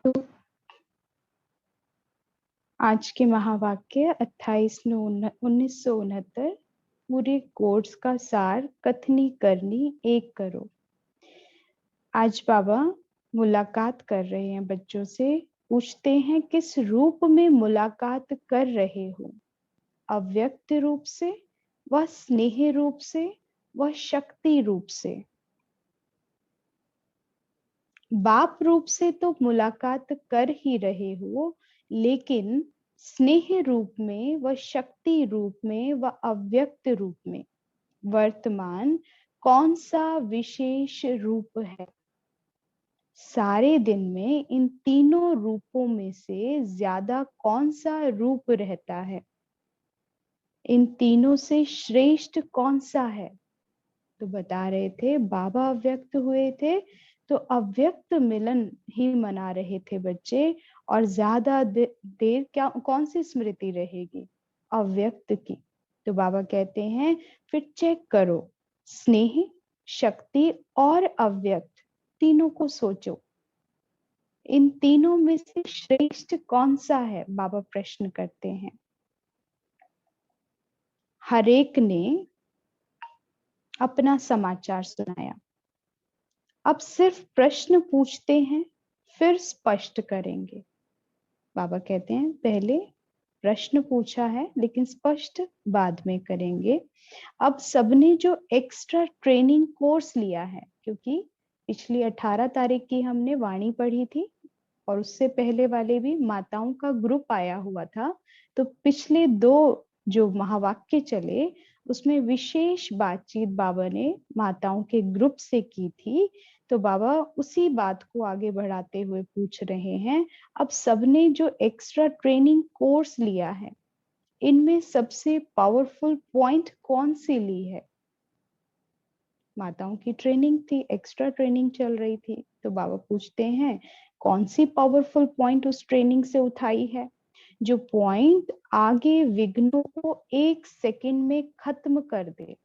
तो आज के महावाक्य 28/9/1969 पूरे कोर्स का सार कथनी करनी एक करो। आज बाबा मुलाकात कर रहे हैं बच्चों से, पूछते हैं किस रूप में मुलाकात कर रहे हो, अव्यक्त रूप से, व स्नेह रूप से, व शक्ति रूप से। बाप रूप से तो मुलाकात कर ही रहे हो, लेकिन स्नेह रूप में व शक्ति रूप में व अव्यक्त रूप में वर्तमान कौन सा विशेष रूप है? सारे दिन में इन तीनों रूपों में से ज्यादा कौन सा रूप रहता है? इन तीनों से श्रेष्ठ कौन सा है? तो बता रहे थे बाबा अव्यक्त हुए थे, तो अव्यक्त मिलन ही मना रहे थे बच्चे। और ज्यादा देर क्या कौन सी स्मृति रहेगी? अव्यक्त की। तो बाबा कहते हैं फिर चेक करो, स्नेह, शक्ति और अव्यक्त तीनों को सोचो, इन तीनों में से श्रेष्ठ कौन सा है? बाबा प्रश्न करते हैं। हरेक ने अपना समाचार सुनाया। अब सिर्फ प्रश्न पूछते हैं, फिर स्पष्ट करेंगे। बाबा कहते हैं पहले प्रश्न पूछा है, लेकिन स्पष्ट बाद में करेंगे। अब सबने जो एक्स्ट्रा ट्रेनिंग कोर्स लिया है, क्योंकि पिछली 18 तारीख की हमने वाणी पढ़ी थी और उससे पहले वाले भी माताओं का ग्रुप आया हुआ था, तो पिछले 2 जो महावाक्य चले उसमें विशेष बातचीत बाबा ने माताओं के ग्रुप से की थी। तो बाबा उसी बात को आगे बढ़ाते हुए पूछ रहे हैं, अब सबने जो एक्स्ट्रा ट्रेनिंग कोर्स लिया है, इनमें सबसे पावरफुल पॉइंट कौन सी ली है? माताओं की ट्रेनिंग थी, एक्स्ट्रा ट्रेनिंग चल रही थी, तो बाबा पूछते हैं कौन सी पावरफुल पॉइंट उस ट्रेनिंग से उठाई है, जो पॉइंट आगे विघ्नों को 1 सेकंड में खत्म कर दे।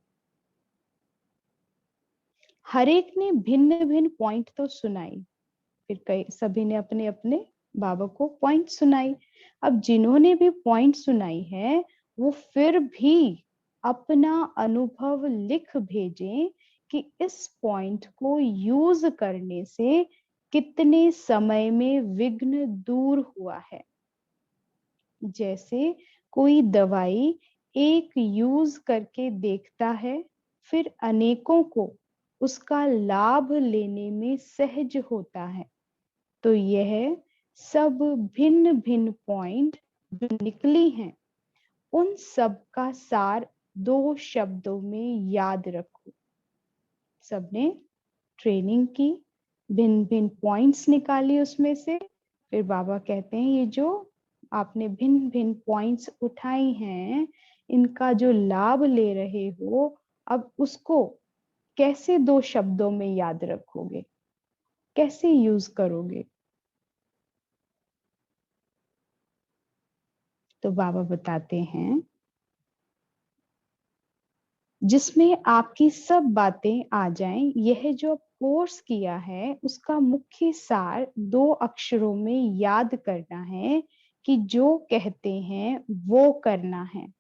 हर एक ने भिन्न भिन्न पॉइंट तो सुनाई, फिर कई सभी ने अपने अपने बाबा को पॉइंट सुनाई। अब जिन्होंने भी पॉइंट सुनाई है, वो फिर भी अपना अनुभव लिख भेजें कि इस पॉइंट को यूज करने से कितने समय में विघ्न दूर हुआ है। जैसे कोई दवाई एक यूज करके देखता है, फिर अनेकों को उसका लाभ लेने में सहज होता है। तो यह सब भिन्न भिन्न पॉइंट जो निकली हैं, उन सब का सार 2 शब्दों में याद रखो। सबने ट्रेनिंग की, भिन्न भिन्न पॉइंट्स निकाली उसमें से। फिर बाबा कहते हैं ये जो आपने भिन्न भिन्न पॉइंट्स उठाई हैं, इनका जो लाभ ले रहे हो, अब उसको कैसे 2 शब्दों में याद रखोगे, कैसे यूज करोगे? तो बाबा बताते हैं जिसमें आपकी सब बातें आ जाएं। यह जो कोर्स किया है उसका मुख्य सार 2 अक्षरों में याद करना है कि जो कहते हैं वो करना है,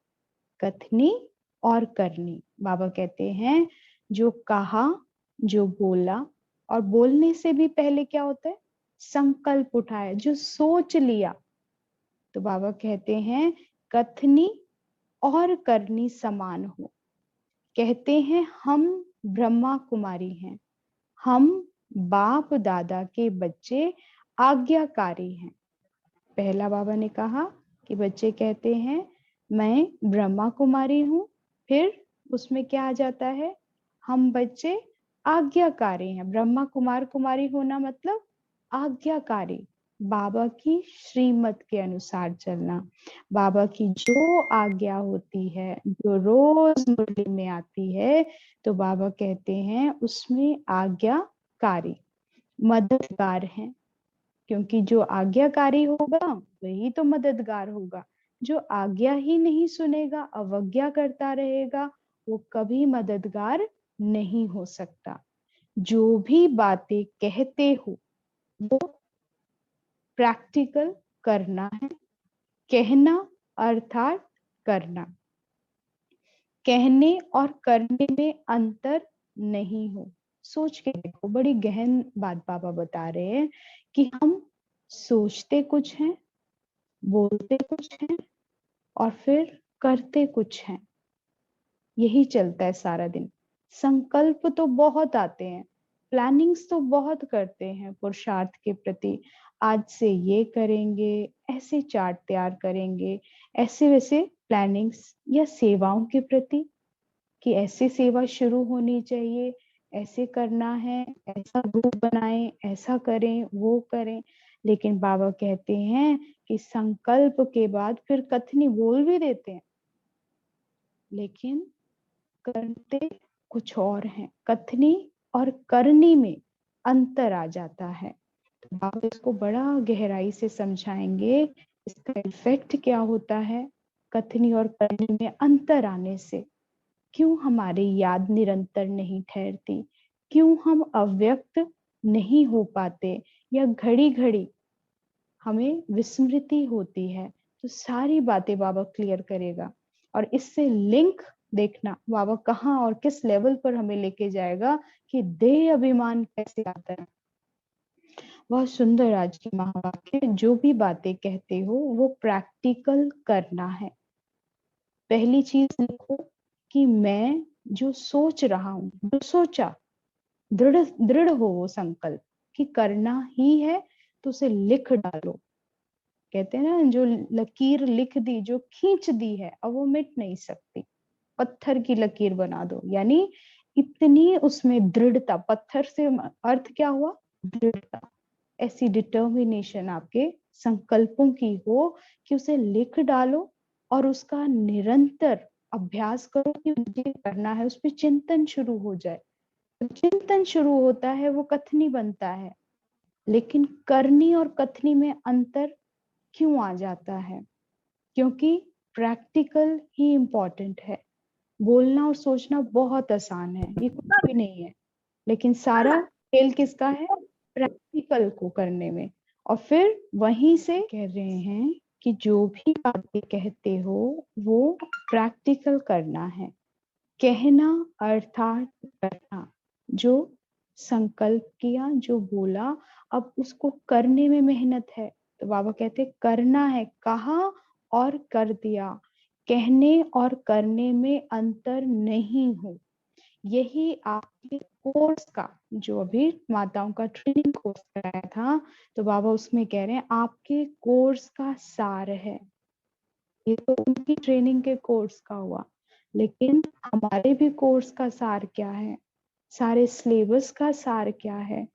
कथनी और करनी। बाबा कहते हैं जो कहा, जो बोला, और बोलने से भी पहले क्या होता है? संकल्प उठाया, जो सोच लिया। तो बाबा कहते हैं कथनी और करनी समान हो। कहते हैं हम ब्रह्मा कुमारी हैं, हम बाप दादा के बच्चे आज्ञाकारी हैं। पहला बाबा ने कहा कि बच्चे कहते हैं मैं ब्रह्मा कुमारी हूं, फिर उसमें क्या आ जाता है? हम बच्चे आज्ञाकारी हैं। ब्रह्मा कुमार कुमारी होना मतलब आज्ञाकारी, बाबा की श्रीमत के अनुसार चलना। बाबा की जो आज्ञा होती है, जो रोज मुरली में आती है, तो बाबा कहते हैं उसमें आज्ञाकारी, मददगार हैं। क्योंकि जो आज्ञाकारी होगा वही तो मददगार होगा। जो आज्ञा ही नहीं सुनेगा, अवज्ञा करता रहेगा, वो कभी मददगार नहीं हो सकता। जो भी बातें कहते हो वो प्रैक्टिकल करना है। कहना अर्थात करना। कहने और करने में अंतर नहीं हो। सोच के देखो, बड़ी गहन बात बाबा बता रहे हैं कि हम सोचते कुछ हैं, बोलते कुछ हैं और फिर करते कुछ हैं। यही चलता है सारा दिन। संकल्प तो बहुत आते हैं, प्लानिंग्स तो बहुत करते हैं पुरुषार्थ के प्रति। आज से ये करेंगे, ऐसे चार्ट तैयार करेंगे, ऐसे वैसे प्लानिंग्स, या सेवाओं के प्रति कि ऐसे सेवा शुरू होनी चाहिए, ऐसे करना है, ऐसा ग्रुप बनाएं, ऐसा करें, वो करें। लेकिन बाबा कहते हैं कि संकल्प के बाद फिर कथनी बोल भी देते हैं, लेकिन करते कुछ और हैं। कथनी और करनी में अंतर आ जाता है। तो आप इसको बड़ा गहराई से समझाएंगे, इसका इफेक्ट क्या होता है कथनी और करनी में अंतर आने से। क्यों हमारी याद निरंतर नहीं ठहरती, क्यों हम अव्यक्त नहीं हो पाते, या घड़ी घड़ी हमें विस्मृति होती है। तो सारी बातें बाबा क्लियर करेगा। और इससे लिंक देखना बाबा कहाँ और किस लेवल पर हमें लेके जाएगा कि देह अभिमान कैसे आता है। बहुत सुंदर आज की महावाक्य। जो भी बातें कहते हो वो प्रैक्टिकल करना है। पहली चीज लिखो कि मैं जो सोच रहा हूं, जो सोचा, दृढ़ दृढ़ हो वो संकल्प कि करना ही है, तो उसे लिख डालो। कहते हैं ना, जो लकीर लिख दी, जो खींच दी है, अब वो मिट नहीं सकती। पत्थर की लकीर बना दो, यानी इतनी उसमें दृढ़ता। पत्थर से अर्थ क्या हुआ? दृढ़ता। ऐसी डिटर्मिनेशन आपके संकल्पों की हो कि उसे लिख डालो और उसका निरंतर अभ्यास करो कि मुझे करना है। उस पर चिंतन शुरू हो जाए। तो चिंतन शुरू होता है, वो कथनी बनता है। लेकिन करनी और कथनी में अंतर क्यों आ जाता है? क्योंकि प्रैक्टिकल ही इम्पोर्टेंट है। बोलना और सोचना बहुत आसान है, ये कुछ भी नहीं है। लेकिन सारा खेल किसका है? प्रैक्टिकल को करने में। और फिर वहीं से कह रहे हैं कि जो भी बातें कहते हो वो प्रैक्टिकल करना है। कहना अर्थात करना। जो संकल्प किया, जो बोला, अब उसको करने में मेहनत है। तो बाबा कहते करना है, कहा और कर दिया। कहने और करने में अंतर नहीं हो। यही आपके कोर्स का, जो अभी माताओं का ट्रेनिंग कोर्स कराया था, तो बाबा उसमें कह रहे हैं आपके कोर्स का सार है। ये तो उनकी ट्रेनिंग के कोर्स का हुआ, लेकिन हमारे भी कोर्स का सार क्या है? सारे सिलेबस का सार क्या है?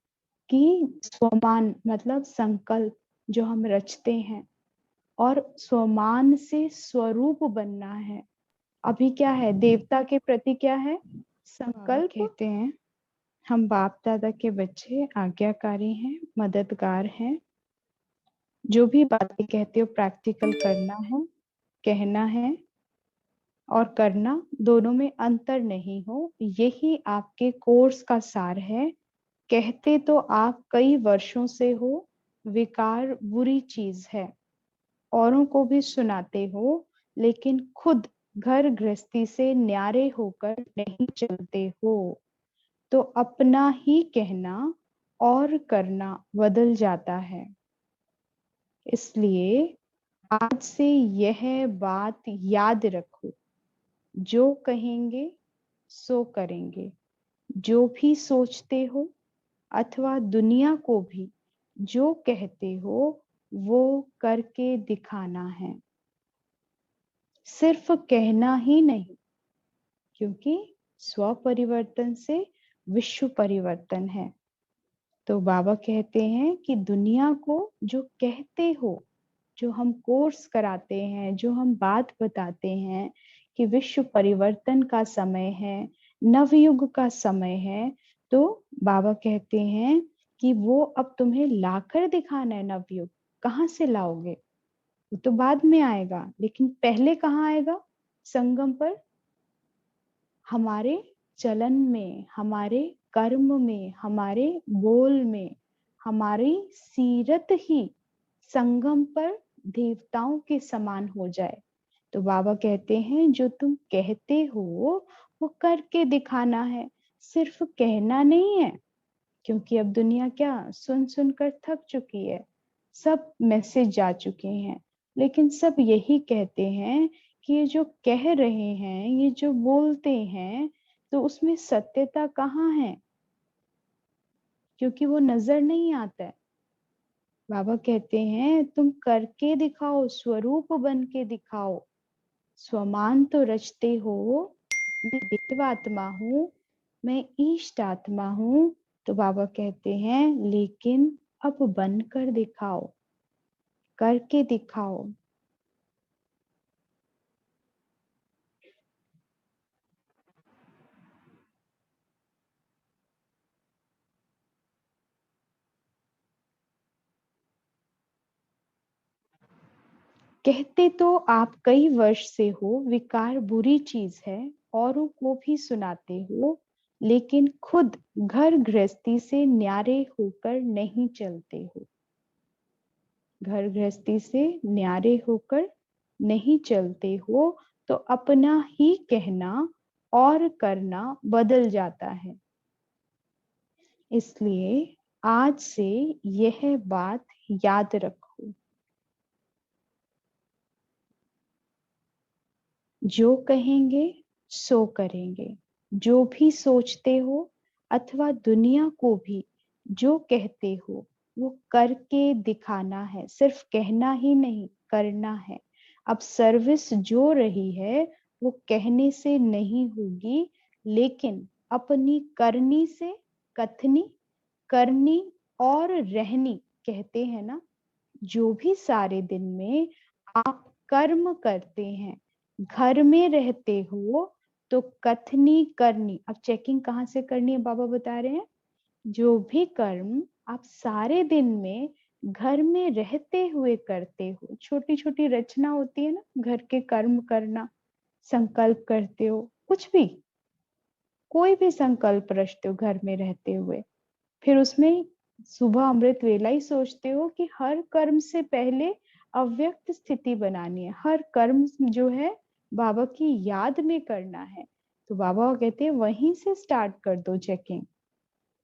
कि स्वमान मतलब संकल्प जो हम रचते हैं, और स्वमान से स्वरूप बनना है। अभी क्या है? देवता के प्रति क्या है? संकल्प। कहते हैं हम बाप दादा के बच्चे आज्ञाकारी हैं, मददगार हैं। जो भी बातें कहते हो प्रैक्टिकल करना है। कहना है और करना, दोनों में अंतर नहीं हो। यही आपके कोर्स का सार है। कहते तो आप कई वर्षों से हो, विकार बुरी चीज है। औरों को भी सुनाते हो, लेकिन खुद घर गृहस्थी से न्यारे होकर नहीं चलते हो। तो अपना ही कहना और करना बदल जाता है। इसलिए आज से यह बात याद रखो, जो कहेंगे सो करेंगे। जो भी सोचते हो अथवा दुनिया को भी जो कहते हो वो करके दिखाना है। सिर्फ कहना ही नहीं, क्योंकि स्व परिवर्तन से विश्व परिवर्तन है। तो बाबा कहते हैं कि दुनिया को जो कहते हो, जो हम कोर्स कराते हैं, जो हम बात बताते हैं कि विश्व परिवर्तन का समय है, नवयुग का समय है, तो बाबा कहते हैं कि वो अब तुम्हें लाकर दिखाना है। नवयुग कहाँ से लाओगे? वो तो बाद में आएगा, लेकिन पहले कहाँ आएगा? संगम पर। हमारे चलन में, हमारे कर्म में, हमारे बोल में, हमारी सीरत ही संगम पर देवताओं के समान हो जाए। तो बाबा कहते हैं जो तुम कहते हो वो करके दिखाना है, सिर्फ कहना नहीं है। क्योंकि अब दुनिया क्या सुन सुनकर थक चुकी है, सब मैसेज जा चुके हैं, लेकिन सब यही कहते हैं कि ये जो कह रहे हैं, ये जो बोलते हैं, तो उसमें सत्यता कहाँ है? क्योंकि वो नजर नहीं आता है। बाबा कहते हैं तुम करके दिखाओ, स्वरूप बन के दिखाओ। स्वमान तो रचते हो, मैं देवात्मा हूँ, मैं ईष्ट आत्मा हूँ। तो बाबा कहते हैं लेकिन अब बनकर दिखाओ, करके दिखाओ। कहते तो आप कई वर्ष से हो विकार बुरी चीज है, औरों को भी सुनाते हो, लेकिन खुद घर गृहस्थी से न्यारे होकर नहीं चलते हो। घर गृहस्थी से न्यारे होकर नहीं चलते हो, तो अपना ही कहना और करना बदल जाता है। इसलिए आज से यह बात याद रखो, जो कहेंगे सो करेंगे। जो भी सोचते हो अथवा दुनिया को भी जो कहते हो वो करके दिखाना है, सिर्फ कहना ही नहीं, करना है। अब सर्विस जो रही है वो कहने से नहीं होगी, लेकिन अपनी करनी से, कथनी, करनी और रहनी, कहते हैं ना, जो भी सारे दिन में आप कर्म करते हैं, घर में रहते हो, तो कथनी करनी, अब चेकिंग कहाँ से करनी है बाबा बता रहे हैं। जो भी कर्म आप सारे दिन में घर में रहते हुए करते हो, छोटी छोटी रचना होती है ना घर के कर्म करना, संकल्प करते हो, कुछ भी, कोई भी संकल्प रचते हो घर में रहते हुए, फिर उसमें सुबह अमृत वेला ही सोचते हो कि हर कर्म से पहले अव्यक्त स्थिति बनानी है, हर कर्म जो है बाबा की याद में करना है। तो बाबा कहते हैं वहीं से स्टार्ट कर दो चेकिंग,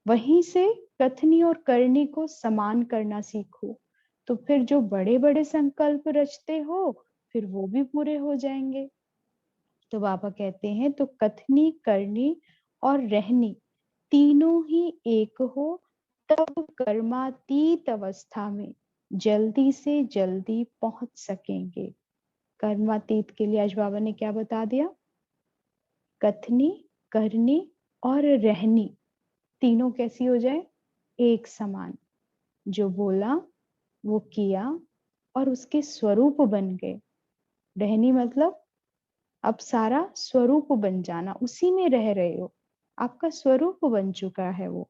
वहीं से कथनी और करनी को समान करना सीखो। तो फिर जो बड़े बड़े संकल्प रचते हो फिर वो भी पूरे हो जाएंगे। तो बाबा कहते हैं तो कथनी, करनी और रहनी तीनों ही एक हो, तब कर्मातीत अवस्था में जल्दी से जल्दी पहुंच सकेंगे। कर्मातीत के लिए आज बाबा ने क्या बता दिया? कथनी, करनी और रहनी तीनों कैसी हो जाए? एक समान। जो बोला वो किया और उसके स्वरूप बन गए। रहनी मतलब अब सारा स्वरूप बन जाना, उसी में रह रहे हो, आपका स्वरूप बन चुका है वो।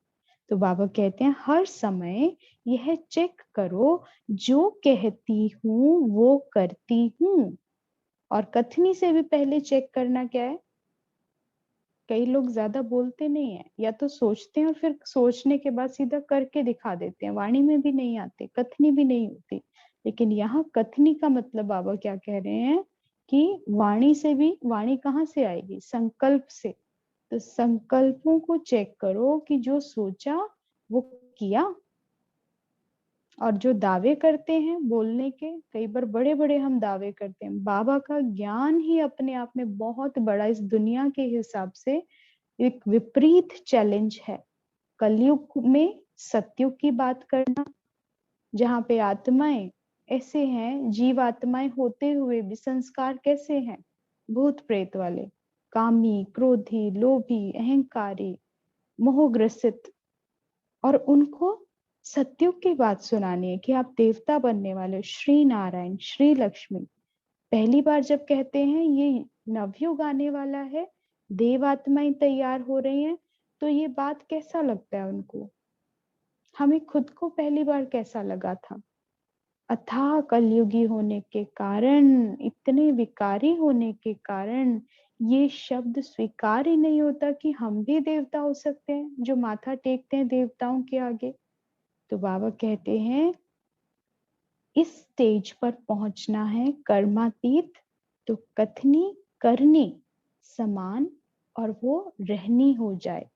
तो बाबा कहते हैं हर समय यह चेक करो, जो कहती हूँ वो करती हूँ। और कथनी से भी पहले चेक करना क्या है? कई लोग ज्यादा बोलते नहीं है, या तो सोचते हैं और फिर सोचने के बाद सीधा करके दिखा देते हैं, वाणी में भी नहीं आते, कथनी भी नहीं होती। लेकिन यहाँ कथनी का मतलब बाबा क्या कह रहे हैं कि वाणी से भी, वाणी कहाँ से आएगी? संकल्प से। तो संकल्पों को चेक करो कि जो सोचा वो किया। और जो दावे करते हैं बोलने के, कई बार बड़े बड़े हम दावे करते हैं, बाबा का ज्ञान ही अपने आप में बहुत बड़ा इस दुनिया के हिसाब से एक विपरीत चैलेंज है। कलयुग में सत्युग की बात करना, जहाँ पे आत्माएं ऐसे हैं, जीव आत्माएं होते हुए भी संस्कार कैसे हैं? भूत प्रेत वाले, कामी, क्रोधी, लोभी, अहंकारी, मोहग्रसित। और उनको सत्युग की बात सुनानी है कि आप देवता बनने वाले, श्री नारायण, श्री लक्ष्मी। पहली बार जब कहते हैं ये नवयुग आने वाला है, देव आत्माएं तैयार हो रही हैं, तो ये बात कैसा लगता है उनको? हमें खुद को पहली बार कैसा लगा था? अथाह कलयुगी होने के कारण, इतने विकारी होने के कारण ये शब्द स्वीकार ही नहीं होता कि हम भी देवता हो सकते हैं, जो माथा टेकते हैं देवताओं के आगे। तो बाबा कहते हैं इस स्टेज पर पहुंचना है कर्मातीत, तो कथनी करनी समान और वो रहनी हो जाए।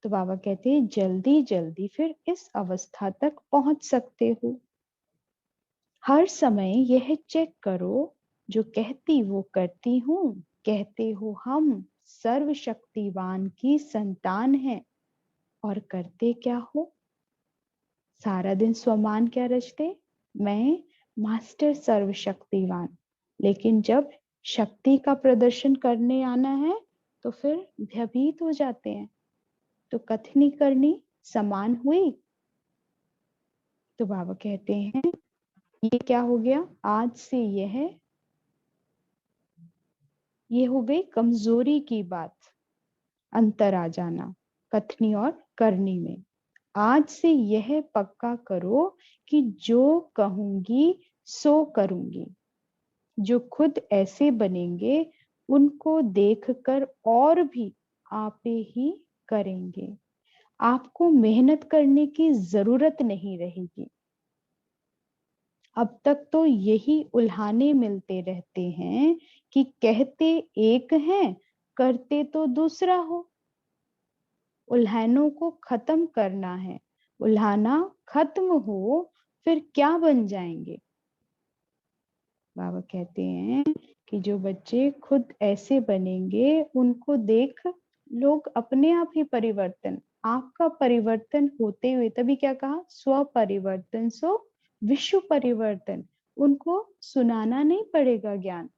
तो बाबा कहते हैं जल्दी जल्दी फिर इस अवस्था तक पहुंच सकते हो। हर समय यह चेक करो, जो कहती वो करती हूँ, कहते हो हम सर्वशक्तिवान की संतान हैं, और करते क्या हो? सारा दिन स्वमान क्या रचते? मैं मास्टर सर्वशक्तिवान। लेकिन जब शक्ति का प्रदर्शन करने आना है तो फिर भयभीत हो जाते हैं। तो कथनी करनी समान हुई। तो बाबा कहते हैं ये क्या हो गया? आज से ये हो गई कमजोरी की बात, अंतर आ जाना कथनी और करनी में। आज से यह पक्का करो कि जो कहूंगी सो करूंगी। जो खुद ऐसे बनेंगे उनको देखकर और भी आपे ही करेंगे। आपको मेहनत करने की जरूरत नहीं रहेगी। अब तक तो यही उल्हाने मिलते रहते हैं कि कहते एक हैं, करते तो दूसरा हो। उल्हानों को खत्म करना है। उल्हाना खत्म हो फिर क्या बन जाएंगे? बाबा कहते हैं कि जो बच्चे खुद ऐसे बनेंगे उनको देख लोग अपने आप ही परिवर्तन, आपका परिवर्तन होते हुए, तभी क्या कहा? स्व परिवर्तन सो विश्व परिवर्तन। उनको सुनाना नहीं पड़ेगा ज्ञान।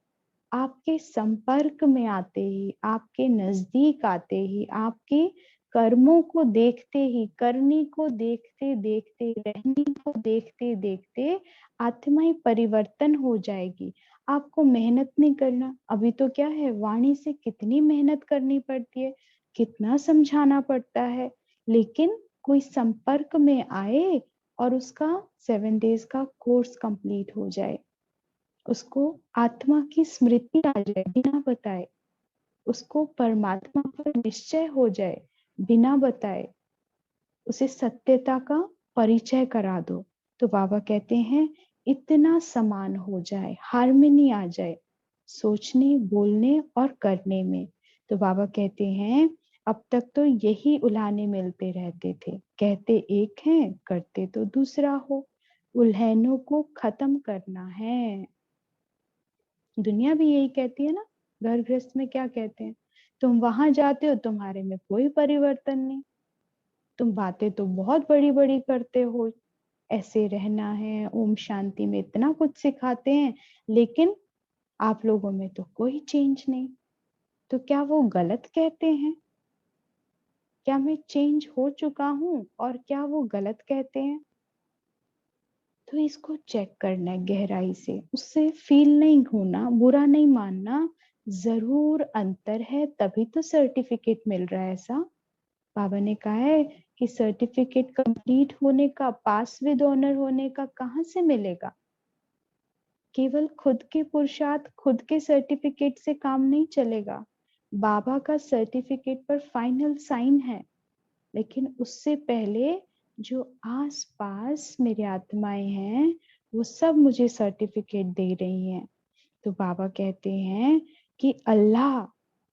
आपके संपर्क में आते ही, आपके नजदीक आते ही, आपके कर्मों को देखते ही, करनी को देखते देखते, रहनी को देखते देखते आत्मा ही परिवर्तन हो जाएगी। आपको मेहनत नहीं करना। अभी तो क्या है, वाणी से कितनी मेहनत करनी पड़ती है, कितना समझाना पड़ता है। लेकिन कोई संपर्क में आए और उसका 7 डेज का कोर्स कंप्लीट हो जाए, उसको आत्मा की स्मृति आ जाए बिना बताए, उसको परमात्मा पर निश्चय हो जाए बिना बताए, उसे सत्यता का परिचय करा दो। तो बाबा कहते हैं इतना समान हो जाए, हार्मनी आ जाए सोचने, बोलने और करने में। तो बाबा कहते हैं अब तक तो यही उल्हाने मिलते रहते थे, कहते एक हैं, करते तो दूसरा हो। उल्हैनों को खत्म करना है। दुनिया भी यही कहती है ना। घर गृहस्थ में क्या कहते हैं? तुम वहां जाते हो, तुम्हारे में कोई परिवर्तन नहीं। तुम बातें तो बहुत बड़ी बड़ी करते हो, ऐसे रहना है, ओम शांति में इतना कुछ सिखाते हैं, लेकिन आप लोगों में तो कोई चेंज नहीं। तो क्या वो गलत कहते हैं? क्या मैं चेंज हो चुका हूं और क्या वो गलत कहते हैं? तो इसको चेक करना है गहराई से, उससे फील नहीं होना, बुरा नहीं मानना। जरूर अंतर है, तभी तो सर्टिफिकेट मिल रहा है ऐसा। बाबा ने कहा है कि सर्टिफिकेट कंप्लीट होने का, पास विद ऑनर होने का कहाँ से मिलेगा? केवल खुद के पुरुषार्थ, खुद के सर्टिफिकेट से काम नहीं चलेगा। बाबा का सर्टिफिकेट पर फाइनल साइन है, लेकिन उससे पहले जो आस पास मेरे आत्माएं हैं वो सब मुझे सर्टिफिकेट दे रही हैं। तो बाबा कहते हैं कि अल्लाह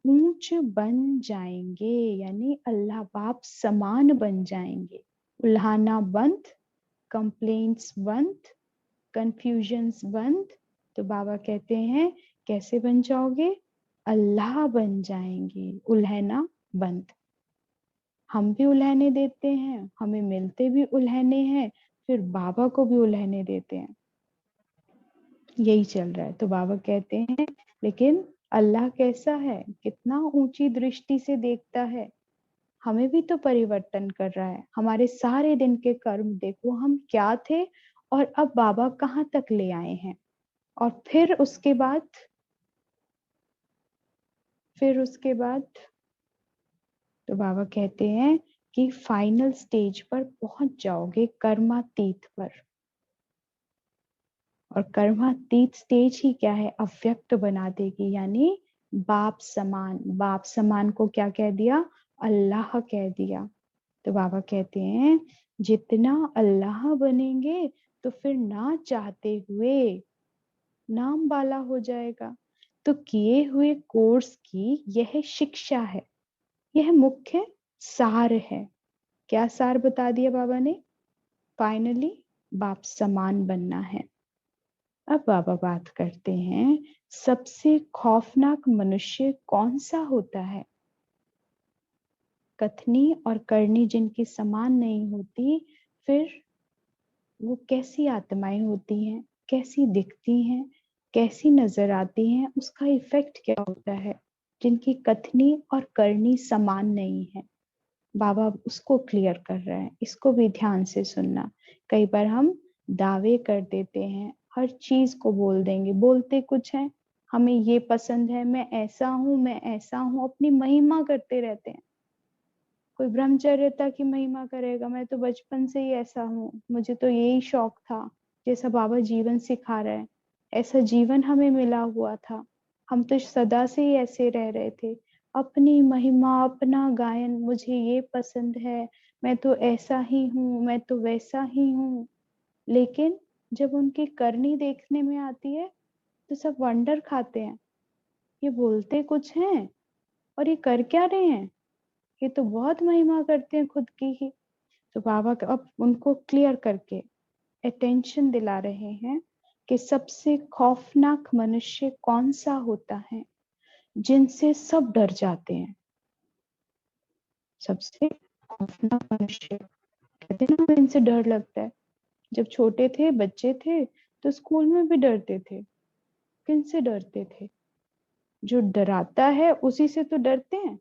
ऊंच बन जाएंगे, यानी अल्लाह बाप समान बन जाएंगे। उल्हाना बंद, कंप्लेंट्स बंद, कंफ्यूजन्स बंद। तो बाबा कहते हैं कैसे बन जाओगे? अल्लाह बन जाएंगे, उल्हना बंद। हम भी उल्हने देते हैं, हमें मिलते भी उल्हने हैं, फिर बाबा को भी उल्हने देते हैं। यही चल रहा है। तो बाबा कहते हैं लेकिन अल्लाह कैसा है, कितना ऊंची दृष्टि से देखता है, हमें भी तो परिवर्तन कर रहा है। हमारे सारे दिन के कर्म देखो, हम क्या थे और अब बाबा कहाँ तक ले आए हैं। और फिर उसके बाद तो बाबा कहते हैं कि फाइनल स्टेज पर पहुंच जाओगे कर्मातीत पर। और कर्मातीत स्टेज ही क्या है? अव्यक्त बना देगी, यानी बाप समान। बाप समान को क्या कह दिया? अल्लाह कह दिया। तो बाबा कहते हैं जितना अल्लाह बनेंगे तो फिर ना चाहते हुए नाम वाला हो जाएगा। तो किए हुए कोर्स की यह शिक्षा है, यह मुख्य सार है। क्या सार बता दिया बाबा ने? फाइनली बाप समान बनना है। अब बाबा बात करते हैं, सबसे खौफनाक मनुष्य कौन सा होता है? कथनी और करनी जिनकी समान नहीं होती, फिर वो कैसी आत्माएं होती हैं, कैसी दिखती हैं, कैसी नजर आती हैं, उसका इफेक्ट क्या होता है? जिनकी कथनी और करनी समान नहीं है। बाबा उसको क्लियर कर रहे हैं, इसको भी ध्यान से सुनना। कई बार हम दावे कर देते हैं, हर चीज को बोल देंगे, बोलते कुछ है, हमें ये पसंद है, मैं ऐसा हूं, मैं ऐसा हूं, अपनी महिमा करते रहते हैं। कोई ब्रह्मचर्यता की महिमा करेगा, मैं तो बचपन से ही ऐसा हूँ, मुझे तो यही शौक था। जैसा बाबा जीवन सिखा रहे हैं, ऐसा जीवन हमें मिला हुआ था, हम तो सदा से ही ऐसे रह रहे थे। अपनी महिमा, अपना गायन, मुझे ये पसंद है, मैं तो ऐसा ही हूँ, मैं तो वैसा ही हूँ। लेकिन जब उनकी करनी देखने में आती है, तो सब वंडर खाते हैं, ये बोलते कुछ हैं और ये कर क्या रहे हैं, ये तो बहुत महिमा करते हैं खुद की ही। तो बाबा अब उनको क्लियर करके अटेंशन दिला रहे हैं कि सबसे खौफनाक मनुष्य कौन सा होता है, जिनसे सब डर जाते हैं। सबसे खौफनाक मनुष्य, कहते हैं ना, इनसे डर लगता है। जब छोटे थे, बच्चे थे, तो स्कूल में भी डरते थे। किनसे डरते थे? जो डराता है उसी से तो डरते हैं।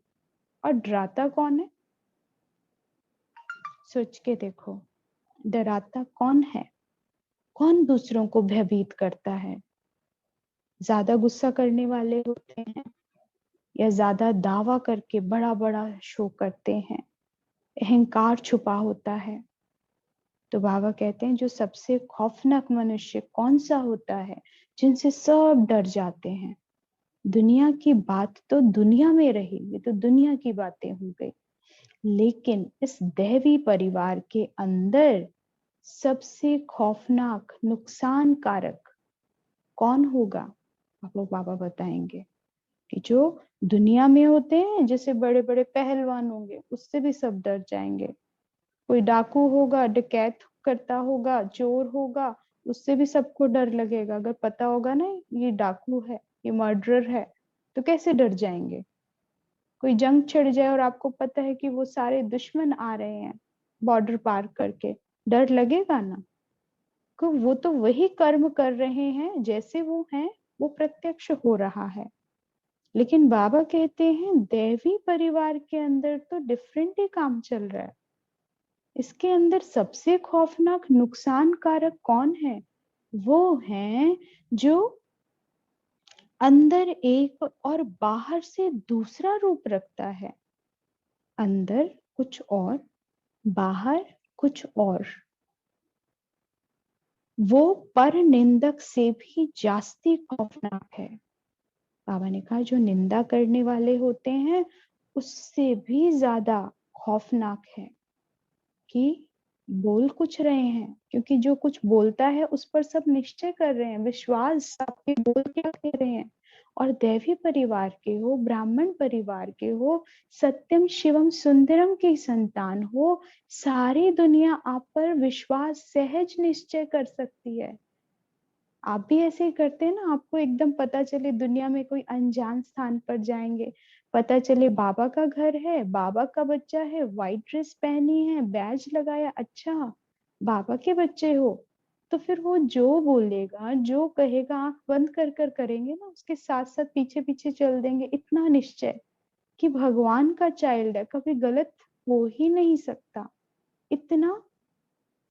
और डराता कौन है? सोच के देखो, डराता कौन है? कौन दूसरों को भयभीत करता है? ज्यादा गुस्सा करने वाले होते हैं, या ज्यादा दावा करके बड़ा बड़ा शो करते हैं, अहंकार छुपा होता है। तो बाबा कहते हैं, जो सबसे खौफनाक मनुष्य कौन सा होता है, जिनसे सब डर जाते हैं। दुनिया की बात तो दुनिया में रही, ये तो दुनिया की बातें हो गई, लेकिन इस दैवी परिवार के अंदर सबसे खौफनाक, नुकसान कारक कौन होगा? आपको बाबा बताएंगे कि जो दुनिया में होते हैं, जैसे बड़े बड़े पहलवान होंगे, उससे भी सब डर जाएंगे। कोई डाकू होगा, डकैत करता होगा, चोर होगा, उससे भी सबको डर लगेगा। अगर पता होगा ना ये डाकू है, ये मर्डरर है, तो कैसे डर जाएंगे? कोई जंग छिड़ जाए और आपको पता है कि वो सारे दुश्मन आ रहे हैं बॉर्डर पार करके, डर लगेगा ना? को वो तो वही कर्म कर रहे हैं जैसे वो हैं, वो प्रत्यक्ष हो रहा है। लेकिन बाबा कहते हैं, दैवी परिवार के अंदर तो डिफरेंट ही काम चल रहा है। इसके अंदर सबसे खौफनाक नुकसान कारक कौन है? वो हैं जो अंदर एक और बाहर से दूसरा रूप रखता है। अंदर कुछ और, बाहर कुछ और। वो पर निंदक से भी जास्ती खौफनाक है। बाबा ने कहा, जो निंदा करने वाले होते हैं उससे भी ज्यादा खौफनाक है कि बोल कुछ रहे हैं, क्योंकि जो कुछ बोलता है उस पर सब निश्चय कर रहे हैं, विश्वास आपके बोल क्या कह रहे हैं। और दैवी परिवार के हो, ब्राह्मण परिवार के हो, सत्यम शिवम सुंदरम की संतान हो, सारी दुनिया आप पर विश्वास सहज निश्चय कर सकती है। आप भी ऐसे ही करते हैं ना, आपको एकदम पता चले दुनिया में कोई अनजान स्थान पर जाएंगे, पता चले बाबा का घर है, बाबा का बच्चा है, व्हाइट ड्रेस पहनी है, बैज लगाया, अच्छा बाबा के बच्चे हो, तो फिर वो जो बोलेगा, जो कहेगा, आंख बंद कर कर करेंगे ना, उसके साथ साथ पीछे पीछे चल देंगे। इतना निश्चय कि भगवान का चाइल्ड है, कभी गलत हो ही नहीं सकता। इतना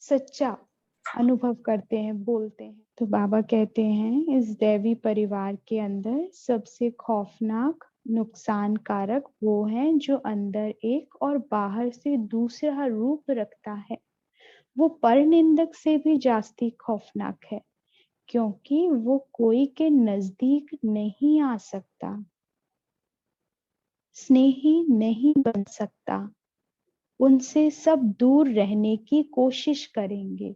सच्चा अनुभव करते हैं, बोलते हैं। तो बाबा कहते हैं, इस दैवी परिवार के अंदर सबसे खौफनाक, नुकसान कारक वो है जो अंदर एक और बाहर से दूसरा रूप रखता है। वो परनिंदक से भी जास्ती खौफनाक है, क्योंकि वो कोई के नजदीक नहीं आ सकता, स्नेही नहीं बन सकता, उनसे सब दूर रहने की कोशिश करेंगे।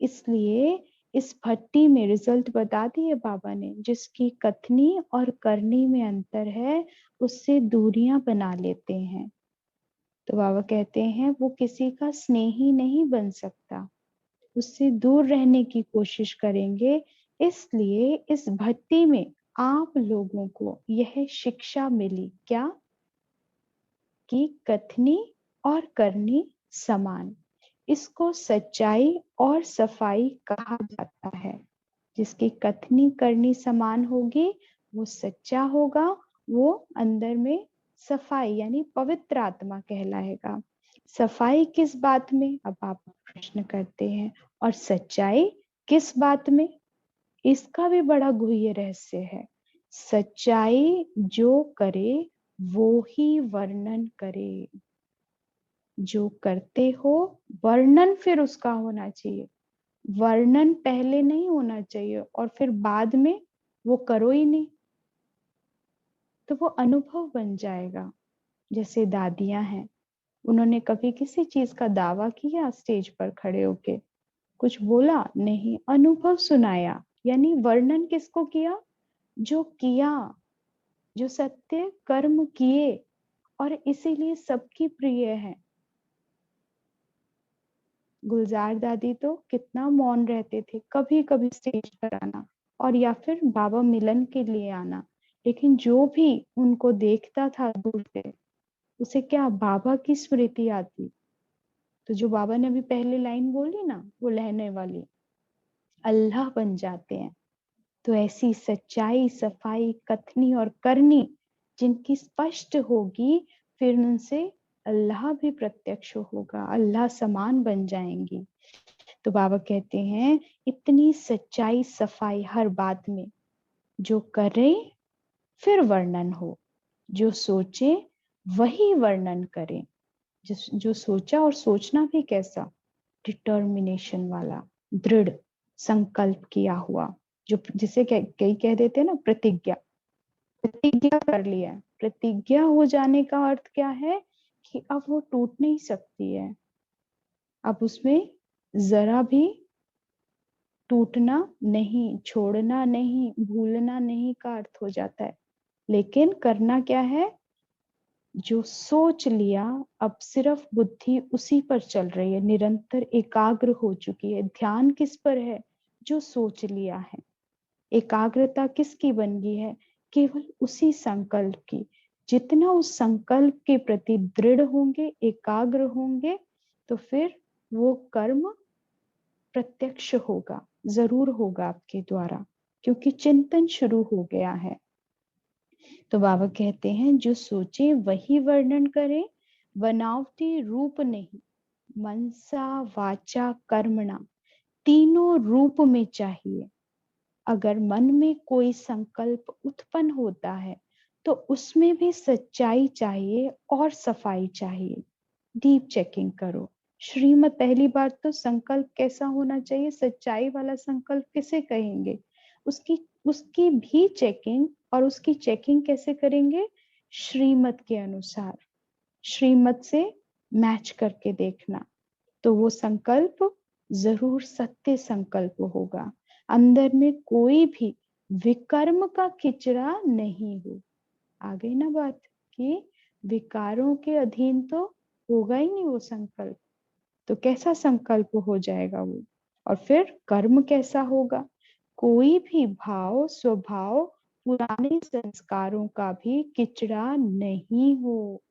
इसलिए इस भट्टी में रिजल्ट बता दिए बाबा ने, जिसकी कथनी और करनी में अंतर है उससे दूरियां बना लेते हैं। तो बाबा कहते हैं वो किसी का स्नेही नहीं बन सकता, उससे दूर रहने की कोशिश करेंगे। इसलिए इस भट्टी में आप लोगों को यह शिक्षा मिली क्या, कि कथनी और करनी समान, इसको सच्चाई और सफाई कहा जाता है। जिसकी कथनी करनी समान होगी वो सच्चा होगा, वो अंदर में सफाई यानी पवित्र आत्मा कहलाएगा। सफाई किस बात में, अब आप प्रश्न करते हैं, और सच्चाई किस बात में, इसका भी बड़ा गुह्य रहस्य है। सच्चाई जो करे वो ही वर्णन करे। जो करते हो वर्णन फिर उसका होना चाहिए, वर्णन पहले नहीं होना चाहिए और फिर बाद में वो करो ही नहीं, तो वो अनुभव बन जाएगा। जैसे दादियां हैं, उन्होंने कभी किसी चीज का दावा किया स्टेज पर खड़े होके, कुछ बोला नहीं, अनुभव सुनाया, यानी वर्णन किसको किया, जो किया, जो सत्य कर्म किए, और इसीलिए सबकी प्रिय है। गुलजार दादी तो कितना मौन रहते थे, कभी कभी स्टेज पर आना और या फिर बाबा मिलन के लिए आना, लेकिन जो भी उनको देखता था दूर से उसे क्या बाबा की स्मृति आती। तो जो बाबा ने अभी पहले लाइन बोली ना, वो लहने वाली, अल्लाह बन जाते हैं। तो ऐसी सच्चाई सफाई कथनी और करनी जिनकी स्पष्ट होगी, फिर उनसे अल्लाह भी प्रत्यक्ष होगा, अल्लाह समान बन जाएंगी। तो बाबा कहते हैं इतनी सच्चाई सफाई हर बात में, जो करे फिर वर्णन हो, जो सोचे वही वर्णन करे। जो सोचा, और सोचना भी कैसा, डिटर्मिनेशन वाला, दृढ़ संकल्प किया हुआ, जो जिसे कई कह देते हैं ना प्रतिज्ञा, प्रतिज्ञा कर लिया है। प्रतिज्ञा हो जाने का अर्थ क्या है, कि अब वो टूट नहीं सकती है, अब उसमें जरा भी टूटना नहीं, छोड़ना नहीं, भूलना नहीं का अर्थ हो जाता है। लेकिन करना क्या है, जो सोच लिया अब सिर्फ बुद्धि उसी पर चल रही है, निरंतर एकाग्र हो चुकी है। ध्यान किस पर है, जो सोच लिया है। एकाग्रता किसकी बन गई है, केवल उसी संकल्प की। जितना उस संकल्प के प्रति दृढ़ होंगे, एकाग्र होंगे, तो फिर वो कर्म प्रत्यक्ष होगा, जरूर होगा आपके द्वारा, क्योंकि चिंतन शुरू हो गया है। तो बाबा कहते हैं जो सोचे वही वर्णन करे, बनावटी रूप नहीं, मनसा वाचा कर्मणा, तीनों रूप में चाहिए। अगर मन में कोई संकल्प उत्पन्न होता है तो उसमें भी सच्चाई चाहिए और सफाई चाहिए। डीप चेकिंग करो। श्रीमत पहली बार तो संकल्प कैसा होना चाहिए, सच्चाई वाला संकल्प किसे कहेंगे, उसकी उसकी भी चेकिंग, और उसकी चेकिंग कैसे करेंगे, श्रीमत के अनुसार, श्रीमत से मैच करके देखना। तो वो संकल्प जरूर सत्य संकल्प होगा, अंदर में कोई भी विकर्म का किचरा नहीं हो। आ गई ना बात, कि विकारों के अधीन तो होगा ही नहीं वो संकल्प, तो कैसा संकल्प हो जाएगा वो। और फिर कर्म कैसा होगा, कोई भी भाव स्वभाव पुराने संस्कारों का भी किचड़ा नहीं हो,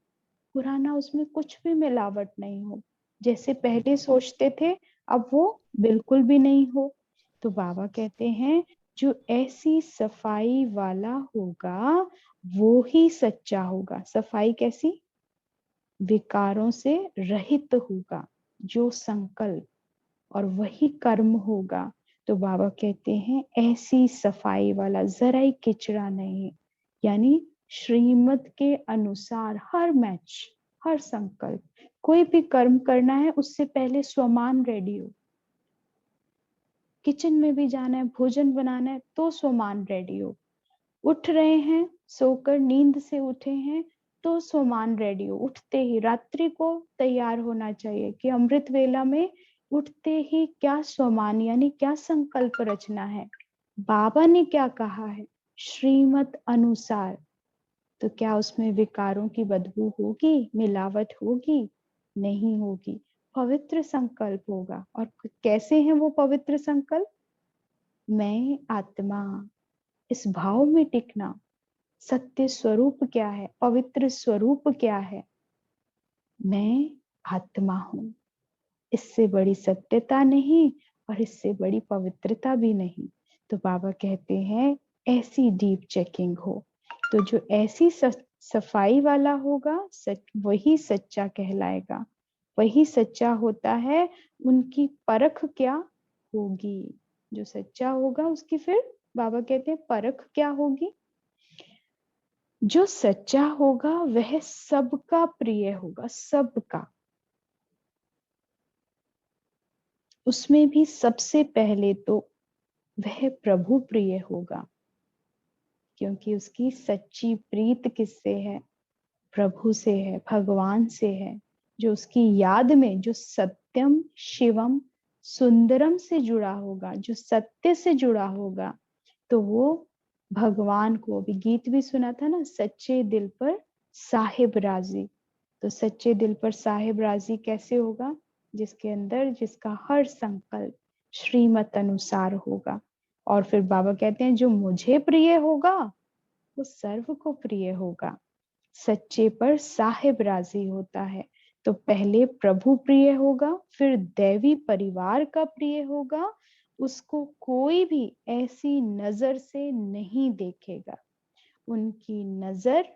पुराना उसमें कुछ भी मिलावट नहीं हो, जैसे पहले सोचते थे अब वो बिल्कुल भी नहीं हो। तो बाबा कहते हैं जो ऐसी सफाई वाला होगा वो ही सच्चा होगा। सफाई कैसी, विकारों से रहित होगा जो संकल्प, और वही कर्म होगा। तो बाबा कहते हैं ऐसी सफाई वाला, जरा ही किचड़ा नहीं, यानी श्रीमत के अनुसार हर मैच, हर संकल्प, कोई भी कर्म करना है उससे पहले स्वमान रेडी हो। किचन में भी जाना है, भोजन बनाना है तो स्वमान रेडी हो। उठ रहे हैं, सोकर नींद से उठे हैं तो स्वमान रेडी हो, उठते ही रात्रि को तैयार होना चाहिए कि अमृत वेला में उठते ही क्या स्वमान यानी क्या संकल्प रचना है, बाबा ने क्या कहा है, श्रीमत अनुसार। तो क्या उसमें विकारों की बदबू होगी, मिलावट होगी? नहीं होगी। पवित्र संकल्प होगा। और कैसे हैं वो पवित्र संकल्प? मैं आत्मा, इस भाव में टिकना। सत्य स्वरूप क्या है, पवित्र स्वरूप क्या है? मैं आत्मा हूं। इससे बड़ी सत्यता नहीं और इससे बड़ी पवित्रता भी नहीं। तो बाबा कहते हैं ऐसी डीप चेकिंग हो। तो जो ऐसी सफाई वाला होगा, वही सच्चा कहलाएगा, वही सच्चा होता है। उनकी परख क्या होगी? जो सच्चा होगा उसकी फिर बाबा कहते हैं परख क्या होगी? जो सच्चा होगा वह सबका प्रिय होगा, सबका। उसमें भी सबसे पहले तो वह प्रभु प्रिय होगा, क्योंकि उसकी सच्ची प्रीत किससे है? प्रभु से है, भगवान से है। जो उसकी याद में, जो सत्यम शिवम सुंदरम से जुड़ा होगा, जो सत्य से जुड़ा होगा, तो वो भगवान को, अभी गीत भी सुना था ना, सच्चे दिल पर साहिब राजी। तो सच्चे दिल पर साहिब राजी कैसे होगा? जिसके अंदर, जिसका हर संकल्प श्रीमत अनुसार होगा। और फिर बाबा कहते हैं जो मुझे प्रिय होगा वो सर्व को प्रिय होगा। सच्चे पर साहिब राजी होता है। तो पहले प्रभु प्रिय होगा, फिर दैवी परिवार का प्रिय होगा। उसको कोई भी ऐसी नजर से नहीं देखेगा। उनकी नजर,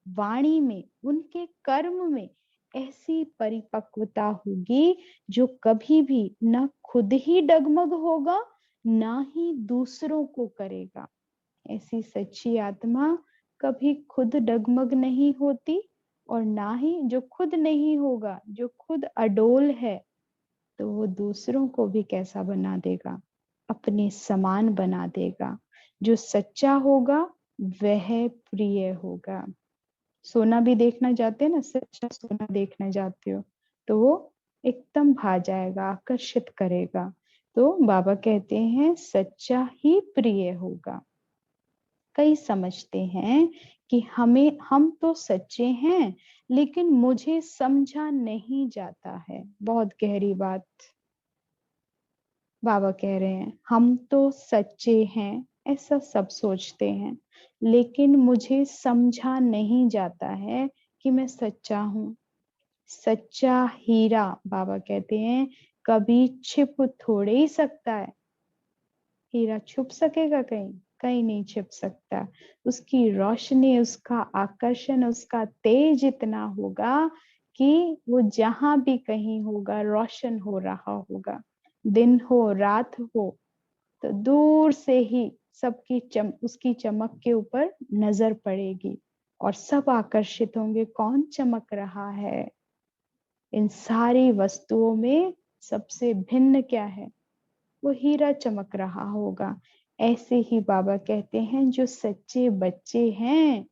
वाणी में, उनके कर्म में ऐसी परिपक्वता होगी जो कभी भी ना खुद ही डगमग होगा, ना ही दूसरों को करेगा। ऐसी सच्ची आत्मा कभी खुद डगमग नहीं होती, और ना ही जो खुद नहीं होगा, जो खुद अडोल है, तो वो दूसरों को भी कैसा बना देगा? अपने समान बना देगा। जो सच्चा होगा वह प्रिय होगा। सोना भी देखना जाते हैं ना, सच्चा सोना देखने जाते हो तो वो एकदम भा जाएगा, आकर्षित करेगा। तो बाबा कहते हैं सच्चा ही प्रिय होगा। कई समझते हैं कि हम तो सच्चे हैं, लेकिन मुझे समझा नहीं जाता है। बहुत गहरी बात बाबा कह रहे हैं। हम तो सच्चे हैं, ऐसा सब सोचते हैं, लेकिन मुझे समझा नहीं जाता है कि मैं सच्चा हूं। सच्चा हीरा, बाबा कहते हैं, कभी छिप थोड़े ही सकता है। हीरा छुप सकेगा कहीं? कहीं नहीं छिप सकता। उसकी रोशनी, उसका आकर्षण, उसका तेज इतना होगा कि वो जहां भी कहीं होगा रोशन हो रहा होगा। दिन हो रात हो, तो दूर से ही सबकी उसकी चमक के ऊपर नजर पड़ेगी और सब आकर्षित होंगे, कौन चमक रहा है? इन सारी वस्तुओं में सबसे भिन्न क्या है? वो हीरा चमक रहा होगा। ऐसे ही बाबा कहते हैं जो सच्चे बच्चे हैं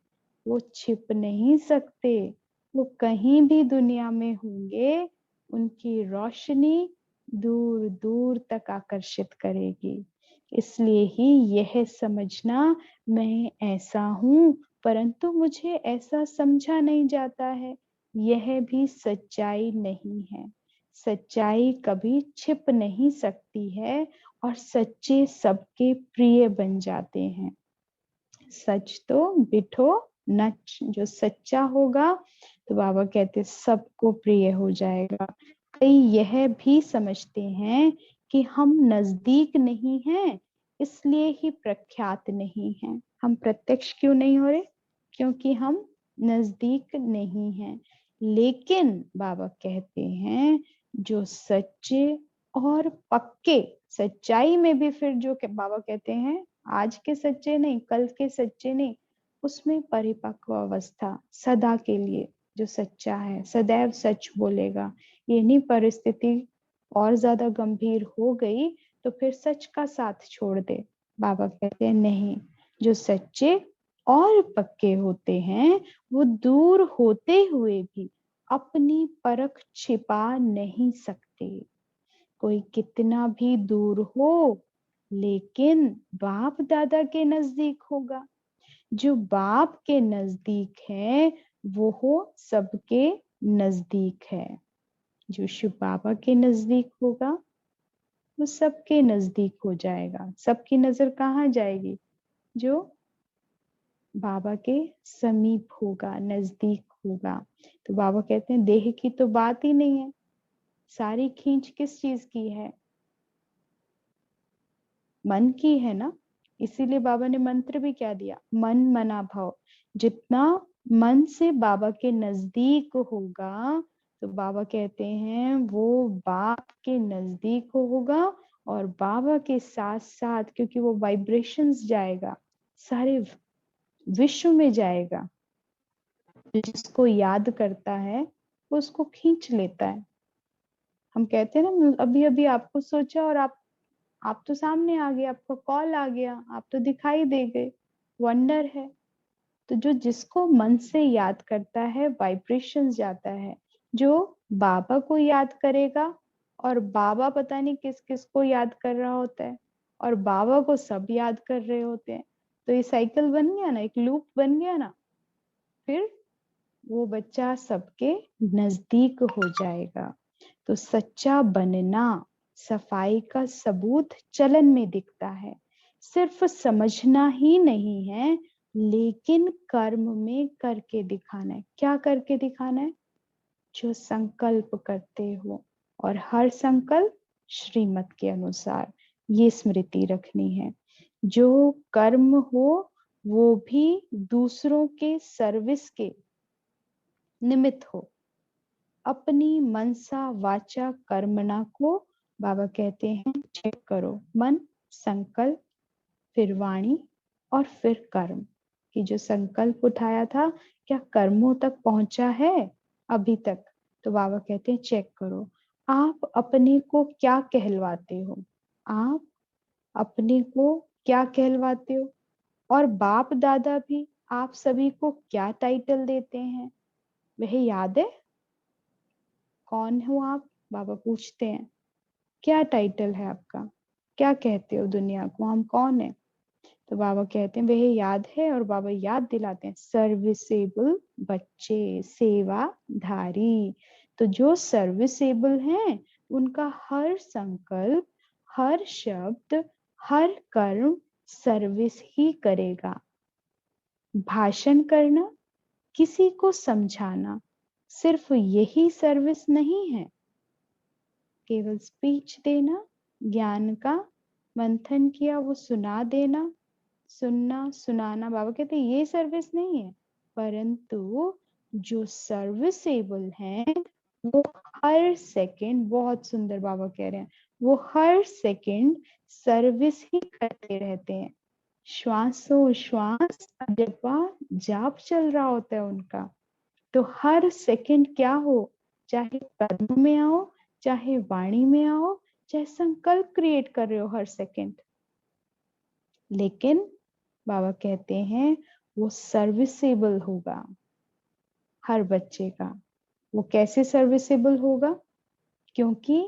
वो छिप नहीं सकते। वो कहीं भी दुनिया में होंगे, उनकी रोशनी दूर दूर तक आकर्षित करेगी। इसलिए ही यह समझना, मैं ऐसा हूं परंतु मुझे ऐसा समझा नहीं जाता है, यह भी सच्चाई नहीं है। सच्चाई कभी छिप नहीं सकती है और सच्चे सबके प्रिय बन जाते हैं। सच तो बिठो नच, जो सच्चा होगा तो बाबा कहते सबको प्रिय हो जाएगा। कई यह भी समझते हैं कि हम नजदीक नहीं हैं, इसलिए ही प्रख्यात नहीं हैं। हम प्रत्यक्ष क्यों नहीं हो रहे? क्योंकि हम नजदीक नहीं हैं। लेकिन बाबा कहते हैं जो सच्चे और पक्के, सच्चाई में भी फिर जो बाबा कहते हैं आज के सच्चे नहीं, कल के सच्चे नहीं, उसमें परिपक्व अवस्था सदा के लिए। जो सच्चा है सदैव सच बोलेगा। ये नहीं परिस्थिति और ज्यादा गंभीर हो गई तो फिर सच का साथ छोड़ दे। बाबा कहते हैं नहीं, जो सच्चे और पक्के होते हैं वो दूर होते हुए भी अपनी परख छिपा नहीं सकते। कोई कितना भी दूर हो लेकिन बाप दादा के नजदीक होगा। जो बाप के नजदीक है वो हो सबके नजदीक है। जो शिव बाबा के नजदीक होगा वो सबके नजदीक हो जाएगा। सबकी नजर कहाँ जाएगी? जो बाबा के समीप होगा, नजदीक होगा। तो बाबा कहते हैं देह की तो बात ही नहीं है, सारी खींच किस चीज की है? मन की है ना। इसीलिए बाबा ने मंत्र भी क्या दिया? मन मना भाव। जितना मन से बाबा के नजदीक होगा तो बाबा कहते हैं वो बाप के नजदीक होगा, और बाबा के साथ साथ क्योंकि वो वाइब्रेशंस जाएगा, सारे विश्व में जाएगा। जिसको याद करता है वो उसको खींच लेता है। हम कहते हैं ना, अभी अभी आपको सोचा और आप तो सामने आ गए, आपको कॉल आ गया, आप तो दिखाई दे गए। वंडर है। तो जो जिसको मन से याद करता है वाइब्रेशन जाता है। जो बाबा को याद करेगा, और बाबा पता नहीं किस किस को याद कर रहा होता है, और बाबा को सब याद कर रहे होते हैं। तो ये साइकिल बन गया ना, एक लूप बन गया ना। फिर वो बच्चा सबके नजदीक हो जाएगा। तो सच्चा बनना, सफाई का सबूत चलन में दिखता है। सिर्फ समझना ही नहीं है, लेकिन कर्म में करके दिखाना है। क्या करके दिखाना है? जो संकल्प करते हो, और हर संकल्प श्रीमत के अनुसार, ये स्मृति रखनी है। जो कर्म हो वो भी दूसरों के सर्विस के निमित्त हो। अपनी मनसा वाचा कर्मणा को बाबा कहते हैं चेक करो। मन, संकल्प, फिर वाणी, और फिर कर्म। कि जो संकल्प उठाया था क्या कर्मों तक पहुंचा है अभी तक? तो बाबा कहते हैं चेक करो। आप अपने को क्या कहलवाते हो? आप अपने को क्या कहलवाते हो? और बाप दादा भी आप सभी को क्या टाइटल देते हैं? वह याद है? कौन हो आप? बाबा पूछते हैं क्या टाइटल है आपका? क्या कहते हो दुनिया को, हम कौन है? तो बाबा कहते हैं वह याद है, और बाबा याद दिलाते हैं सर्विसेबल बच्चे, सेवाधारी। तो जो सर्विसेबल हैं उनका हर संकल्प, हर शब्द, हर कर्म सर्विस ही करेगा। भाषण करना, किसी को समझाना, सिर्फ यही सर्विस नहीं है। केवल स्पीच देना, ज्ञान का मंथन किया वो सुना देना, सुनना सुनाना, बाबा कहते हैं ये सर्विस नहीं है। परंतु जो सर्विसेबल है वो हर सेकंड, बहुत सुंदर बाबा कह रहे हैं, वो हर सेकंड सर्विस ही करते रहते हैं। श्वासों श्वास जपा जाप चल रहा होता है उनका। तो हर सेकंड क्या हो, चाहे कर्म में आओ, चाहे वाणी में आओ, चाहे संकल्प क्रिएट कर रहे हो हर सेकंड, लेकिन बाबा कहते हैं वो सर्विसेबल होगा हर बच्चे का। वो कैसे सर्विसेबल होगा? क्योंकि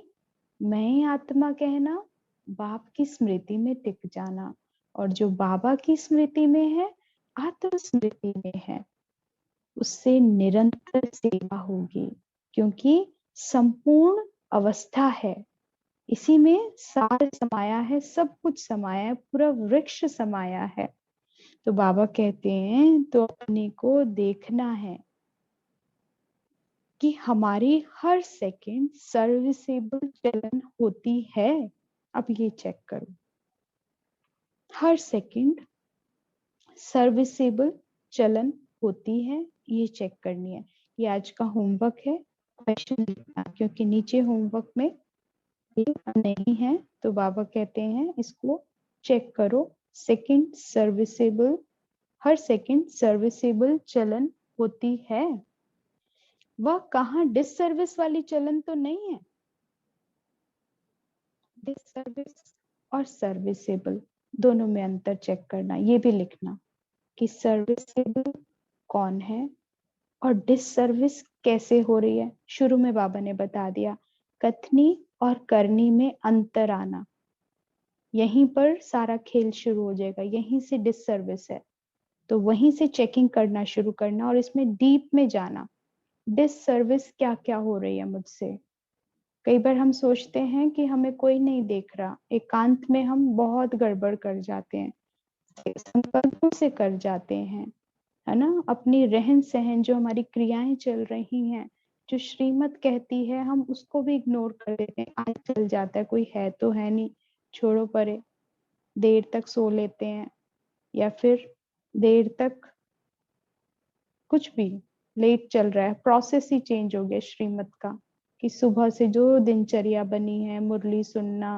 मैं आत्मा कहना, बाप की स्मृति में टिक जाना, और जो बाबा की स्मृति में है, आत्म स्मृति में है, उससे निरंतर सेवा होगी। क्योंकि संपूर्ण अवस्था है, इसी में सार समाया है, सब कुछ समाया है, पूरा वृक्ष समाया है। तो बाबा कहते हैं तो अपने को देखना है कि हमारी हर सेकंड सर्विसेबल चलन होती है। अब ये चेक करो, हर सेकंड सर्विसेबल चलन होती है, ये चेक करनी है। ये आज का होमवर्क है, क्वेश्चन लिखना, क्योंकि नीचे होमवर्क में नहीं है। तो बाबा कहते हैं इसको चेक करो। सेकंड सर्विसेबल, हर सेकंड सर्विसेबल चलन होती है। वह कहाँ डिससर्विस वाली चलन तो नहीं है। डिससर्विस और सर्विसेबल दोनों में अंतर चेक करना, ये भी लिखना कि सर्विसेबल कौन है और डिससर्विस कैसे हो रही है। शुरू में बाबा ने बता दिया, कथनी और करनी में अंतर आना। यहीं पर सारा खेल शुरू हो जाएगा, यहीं से डिससर्विस है। तो वहीं से चेकिंग करना शुरू करना और इसमें डीप में जाना, डिससर्विस क्या क्या हो रही है मुझसे। कई बार हम सोचते हैं कि हमें कोई नहीं देख रहा, एकांत में हम बहुत गड़बड़ कर जाते हैं, संकल्पों से कर जाते हैं, है ना। अपनी रहन सहन, जो हमारी क्रियाएं चल रही हैं, जो श्रीमत कहती है, हम उसको भी इग्नोर कर देते हैं। आज चल जाता है, कोई है तो है नहीं, छोड़ो परे। देर तक सो लेते हैं, या फिर देर तक कुछ भी लेट चल रहा है। प्रोसेस ही चेंज हो गया श्रीमत का, कि सुबह से जो दिनचर्या बनी है, मुरली सुनना,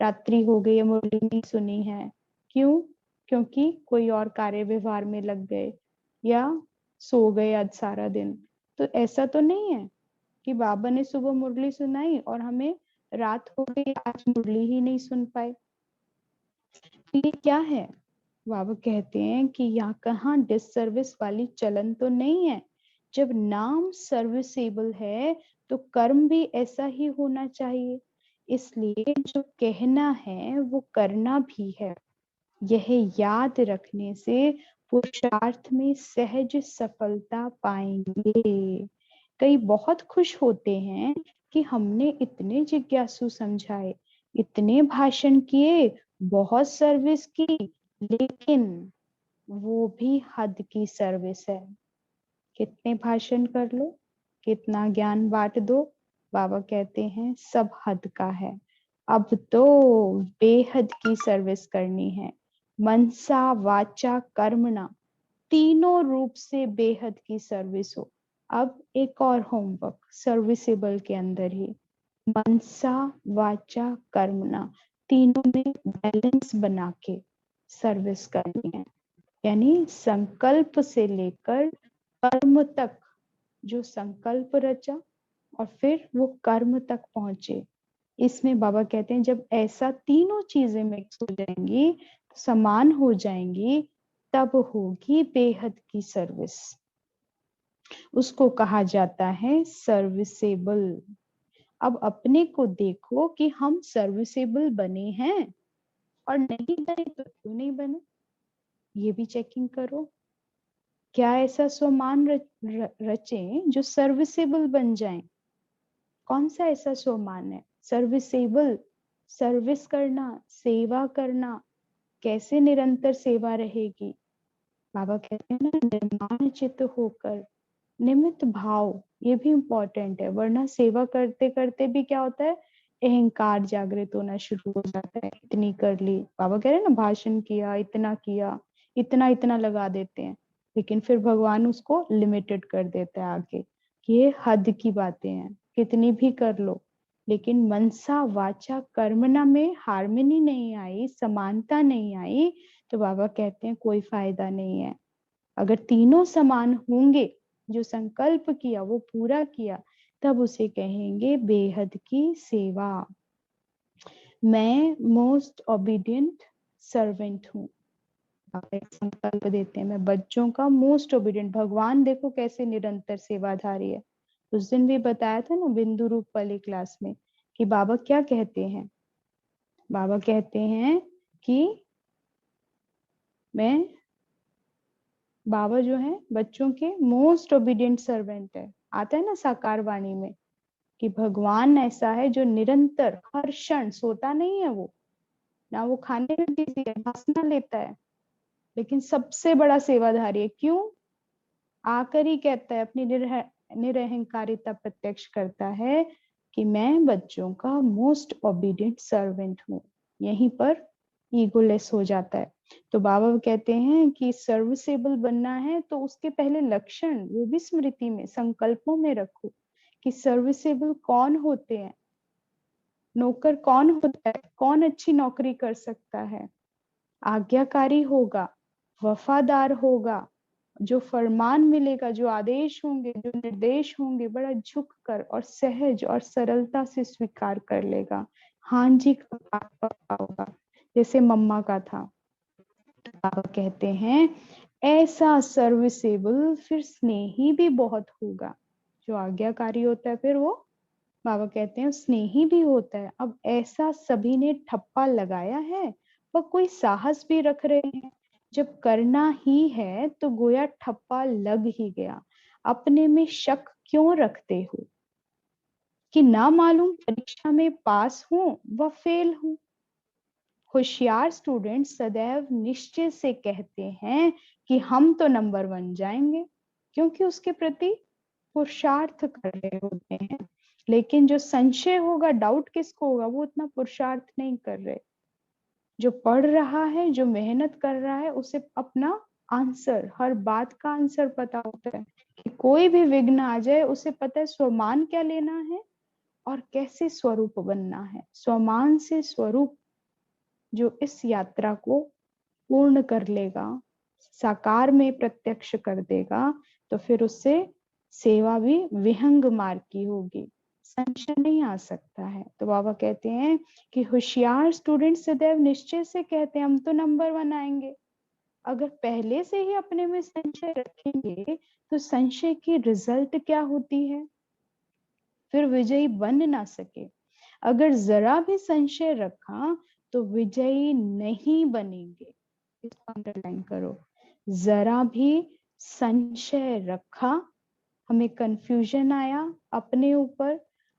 रात्रि हो गई है, मुरली नहीं सुनी है। क्यों? क्योंकि कोई और कार्य व्यवहार में लग गए, या सो गए आज सारा दिन। तो ऐसा तो नहीं है कि बाबा ने सुबह मुरली सुनाई और हमें रात हो गई, आज मुरली ही नहीं सुन पाए। तो ये क्या है? बाबा कहते हैं कि यहाँ कहाँ डिससर्विस वाली चलन तो नहीं है। जब नाम सर्विसेबल है तो कर्म भी ऐसा ही होना चाहिए। इसलिए जो कहना है वो करना भी है। यह याद रखने से पुरुषार्थ में सहज सफलता पाएंगे। कई बहुत खुश होते हैं कि हमने इतने जिज्ञासु समझाए, इतने भाषण किए, बहुत सर्विस की, लेकिन वो भी हद की सर्विस है। कितने भाषण कर लो, कितना ज्ञान बांट दो, बाबा कहते हैं सब हद का है। अब तो बेहद की सर्विस करनी है। मनसा वाचा कर्मणा, तीनों रूप से बेहद की सर्विस हो। अब एक और होमवर्क सर्विसेबल के अंदर ही, मनसा वाचा कर्मणा, तीनों में बैलेंस बना के सर्विस करनी है। यानी संकल्प से लेकर कर्म तक, जो संकल्प रचा और फिर वो कर्म तक पहुंचे। इसमें बाबा कहते हैं जब ऐसा तीनों चीजें मिक्स हो जाएंगी, समान हो जाएंगी, तब होगी बेहद की सर्विस। उसको कहा जाता है सर्विसेबल। अब अपने को देखो कि हम सर्विसेबल बने हैं, और नहीं बने तो क्यों नहीं बने, ये भी चेकिंग करो। क्या ऐसा स्वमान रचें जो सर्विसेबल बन जाएं? कौन सा ऐसा स्वमान है सर्विसेबल? सर्विस करना, सेवा करना, कैसे निरंतर सेवा रहेगी? बाबा कहते हैं ना, निर्माण चित्त होकर, निमित्त भाव, ये भी इंपॉर्टेंट है। वरना सेवा करते करते भी क्या होता है, अहंकार जागृत होना शुरू हो जाता है। इतनी कर ली, बाबा कह रहे हैं ना, भाषण किया, इतना किया, इतना इतना लगा देते हैं, लेकिन फिर भगवान उसको लिमिटेड कर देता है आगे, कि ये हद की बातें हैं, कितनी भी कर लो। लेकिन मनसा वाचा कर्मणा में हार्मनी नहीं आई, समानता नहीं आई, तो बाबा कहते हैं कोई फायदा नहीं है। अगर तीनों समान होंगे, जो संकल्प किया वो पूरा किया, तब उसे कहेंगे बेहद की सेवा। मैं मोस्ट ओबीडियंट सर्वेंट हूँ। आप एक संकल्प देते हैं, मैं बच्चों का मोस्ट ओबीडियंट। भगवान देखो कैसे निरंतर सेवाधारी है। उस दिन भी बताया था ना बिंदु रूप वाली क्लास में, कि बाबा क्या कहते हैं। बाबा कहते हैं कि मैं, बाबा जो है बच्चों के मोस्ट ओबीडियंट सर्वेंट है। आता है ना साकार वाणी में, कि भगवान ऐसा है जो निरंतर हर क्षण सोता नहीं है, वो ना वो खाने में बिजी है, हंसना लेता है, लेकिन सबसे बड़ा सेवाधारी है। क्यों? आकर ही कहता है, अपनी निरहंकारिता प्रत्यक्ष करता है कि मैं बच्चों का मोस्ट ओबीडियंट सर्वेंट हूँ। यहीं पर ईगोलेस हो जाता है। तो बाबा कहते हैं कि सर्विसेबल बनना है तो उसके पहले लक्षण वो भी स्मृति में, संकल्पों में रखो, कि सर्विसेबल कौन होते हैं, नौकर कौन होता है, कौन अच्छी नौकरी कर सकता है। आज्ञाकारी होगा, वफादार होगा, जो फरमान मिलेगा, जो आदेश होंगे, जो निर्देश होंगे, बड़ा झुक कर और सहज और सरलता से स्वीकार कर लेगा। हाँ जी का पापा होगा, जैसे मम्मा का था। पापा कहते हैं ऐसा सर्विसेबल फिर स्नेही भी बहुत होगा। जो आज्ञाकारी होता है फिर वो बाबा कहते हैं स्नेही भी होता है। अब ऐसा सभी ने ठप्पा लगाया है, वह कोई साहस भी रख रहे हैं। जब करना ही है तो गोया ठप्पा लग ही गया। अपने में शक क्यों रखते हो कि ना मालूम परीक्षा में पास हूं व फेल हूं। होशियार स्टूडेंट सदैव निश्चय से कहते हैं कि हम तो नंबर 1 जाएंगे, क्योंकि उसके प्रति पुरुषार्थ कर रहे होते हैं। लेकिन जो संशय होगा, डाउट किसको होगा, वो उतना पुरुषार्थ नहीं कर रहे। जो पढ़ रहा है, जो मेहनत कर रहा है, उसे अपना आंसर, हर बात का आंसर पता होता है कि कोई भी विघ्न आ जाए, उसे पता है स्वमान क्या लेना है और कैसे स्वरूप बनना है। स्वमान से स्वरूप जो इस यात्रा को पूर्ण कर लेगा, साकार में प्रत्यक्ष कर देगा, तो फिर उससे सेवा भी विहंग मार्ग की होगी, संशय नहीं आ सकता है। तो बाबा कहते हैं कि होशियार स्टूडेंट सदैव निश्चय से कहते हैं हम तो नंबर 1 आएंगे। अगर पहले से ही अपने में संशय रखेंगे तो संशय की रिजल्ट क्या होती है, फिर विजयी बन ना सके। अगर जरा भी संशय रखा तो विजयी नहीं बनेंगे। इसको अंडरलाइन करो। जरा भी संशय रखा, हमें कंफ्यूजन आया अपने ऊपर,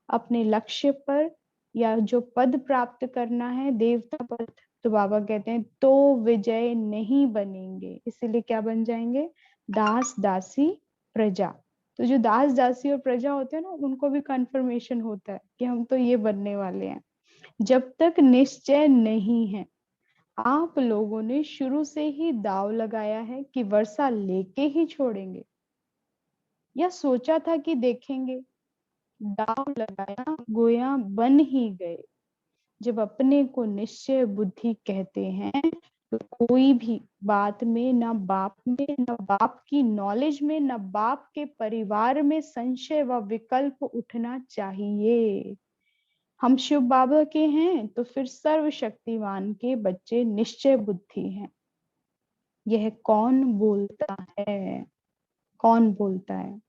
अपने लक्ष्य पर, या जो पद प्राप्त करना है देवता पद, तो बाबा कहते हैं तो विजय नहीं बनेंगे। इसीलिए क्या बन जाएंगे, दास दासी प्रजा। तो जो दास दासी और प्रजा होते हैं ना, उनको भी कंफर्मेशन होता है कि हम तो ये बनने वाले हैं। जब तक निश्चय नहीं है, आप लोगों ने शुरू से ही दाव लगाया है कि वर्षा लेके ही छोड़ेंगे, या सोचा था कि देखेंगे। दाव लगाया, गोया बन ही गए। जब अपने को निश्चय बुद्धि कहते हैं तो कोई भी बात में, ना बाप में, ना बाप की नॉलेज में, ना बाप के परिवार में संशय व विकल्प उठना चाहिए। हम शिव बाबा के हैं तो फिर सर्वशक्तिमान के बच्चे निश्चय बुद्धि हैं। यह कौन बोलता है, कौन बोलता है,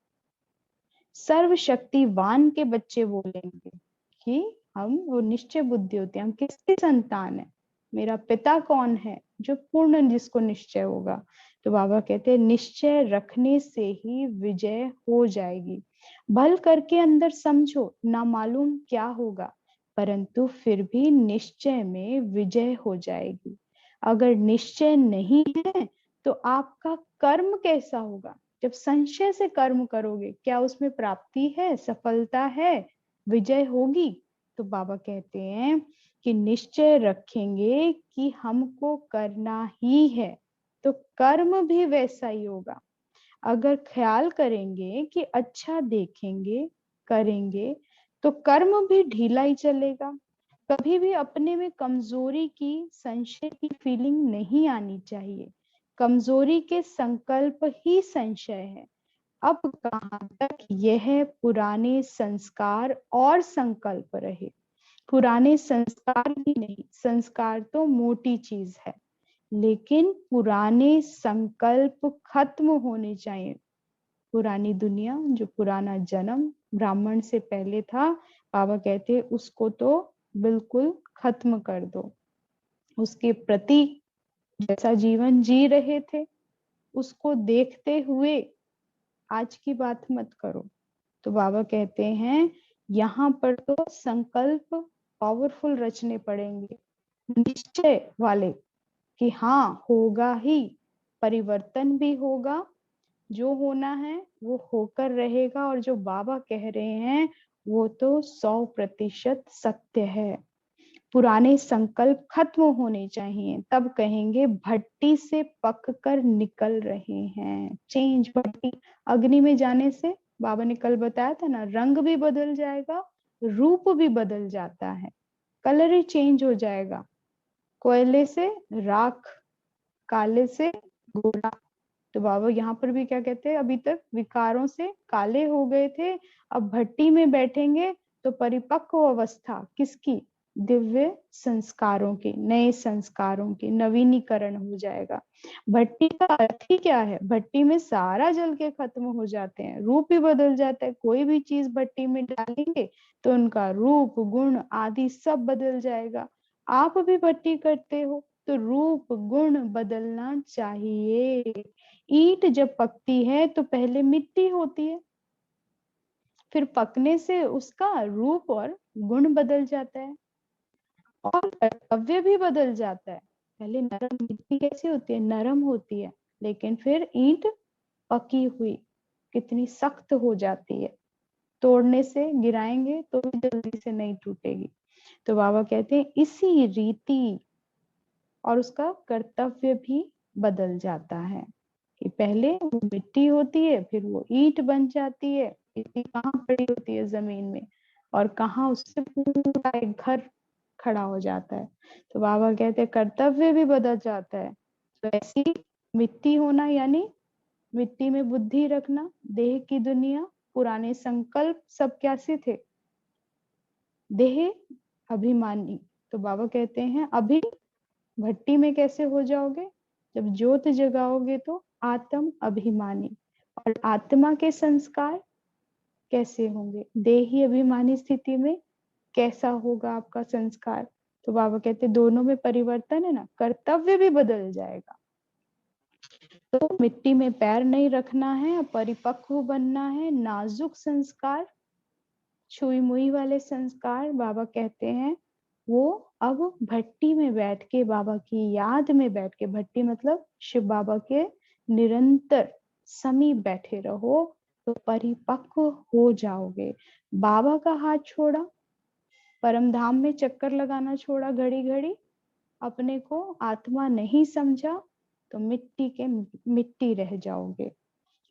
सर्वशक्तिवान के बच्चे बोलेंगे कि हम वो निश्चय बुद्धि होते हैं, हम किसकी संतान है, मेरा पिता कौन है, जो पूर्ण जिसको निश्चय होगा। तो बाबा कहते हैं निश्चय रखने से ही विजय हो जाएगी। भल करके अंदर समझो, ना मालूम क्या होगा, परंतु फिर भी निश्चय में विजय हो जाएगी। अगर निश्चय नहीं है तो आपका कर्म कैसा होगा। जब संशय से कर्म करोगे, क्या उसमें प्राप्ति है, सफलता है, विजय होगी। तो बाबा कहते हैं कि निश्चय रखेंगे कि हमको करना ही है, तो कर्म भी वैसा ही होगा। अगर ख्याल करेंगे कि अच्छा देखेंगे, करेंगे, तो कर्म भी ढीला ही चलेगा। कभी भी अपने में कमजोरी की, संशय की फीलिंग नहीं आनी चाहिए। कमजोरी के संकल्प ही संशय है। अब कहां तक यह पुराने संस्कार और संकल्प रहे। पुराने संस्कार ही नहीं, संस्कार तो मोटी चीज है, लेकिन पुराने संकल्प खत्म होने चाहिए। पुरानी दुनिया, जो पुराना जन्म ब्राह्मण से पहले था, बाबा कहते उसको तो बिल्कुल खत्म कर दो। उसके प्रति जैसा जीवन जी रहे थे, उसको देखते हुए आज की बात मत करो। तो बाबा कहते हैं यहाँ पर तो संकल्प पावरफुल रचने पड़ेंगे, निश्चय वाले, कि हाँ होगा ही, परिवर्तन भी होगा, जो होना है वो होकर रहेगा। और जो बाबा कह रहे हैं वो तो 100% सत्य है। पुराने संकल्प खत्म होने चाहिए, तब कहेंगे भट्टी से पक कर निकल रहे हैं। चेंज, भट्टी अग्नि में जाने से, बाबा ने कल बताया था ना, रंग भी बदल जाएगा, रूप भी बदल जाता है, कलर ही चेंज हो जाएगा। कोयले से राख, काले से गोरा। तो बाबा यहाँ पर भी क्या कहते हैं, अभी तक विकारों से काले हो गए थे, अब भट्टी में बैठेंगे तो परिपक्व अवस्था किसकी, दिव्य संस्कारों के, नए संस्कारों के नवीनीकरण हो जाएगा। भट्टी का अर्थ ही क्या है? भट्टी में सारा जल के खत्म हो जाते हैं, रूप ही बदल जाता है। कोई भी चीज भट्टी में डालेंगे तो उनका रूप, गुण आदि सब बदल जाएगा। आप भी भट्टी करते हो तो रूप गुण बदलना चाहिए। ईंट जब पकती है तो पहले मिट्टी होती है, फिर पकने से उसका रूप और गुण बदल जाता है और कर्तव्य भी बदल जाता है। पहले नरम मिट्टी कैसी होती है? नरम होती है, लेकिन फिर ईंट पकी हुई कितनी सख्त हो जाती है, तोड़ने से, गिराएंगे तो भी जल्दी से नहीं टूटेगी। तो बाबा कहते हैं इसी रीति और उसका कर्तव्य भी बदल जाता है कि पहले वो मिट्टी होती है, फिर वो ईंट बन जाती है। मिट्टी कहाँ पड़ी होती है? जमीन में, और कहाँ उससे पूरा एक घर खड़ा हो जाता है। तो बाबा कहते हैं कर्तव्य भी बदल जाता है। तो ऐसी मिट्टी होना यानी मिट्टी में बुद्धि रखना, देह की दुनिया, पुराने संकल्प सब कैसे थे? देह अभिमानी। तो बाबा कहते हैं अभी भट्टी में कैसे हो जाओगे? जब ज्योत जगाओगे तो आत्म अभिमानी। और आत्मा के संस्कार कैसे होंगे? देही अभिमानी स्थिति में कैसा होगा आपका संस्कार? तो बाबा कहते दोनों में परिवर्तन है ना, कर्तव्य भी बदल जाएगा। तो मिट्टी में पैर नहीं रखना है, परिपक्व बनना है। नाजुक संस्कार, छुई मुई वाले संस्कार बाबा कहते हैं वो अब भट्टी में बैठ के, बाबा की याद में बैठ के, भट्टी मतलब शिव बाबा के निरंतर समीप बैठे रहो तो परिपक्व हो जाओगे। बाबा का हाथ छोड़ा, परम धाम में चक्कर लगाना छोड़ा, घड़ी घड़ी अपने को आत्मा नहीं समझा तो मिट्टी के मिट्टी रह जाओगे।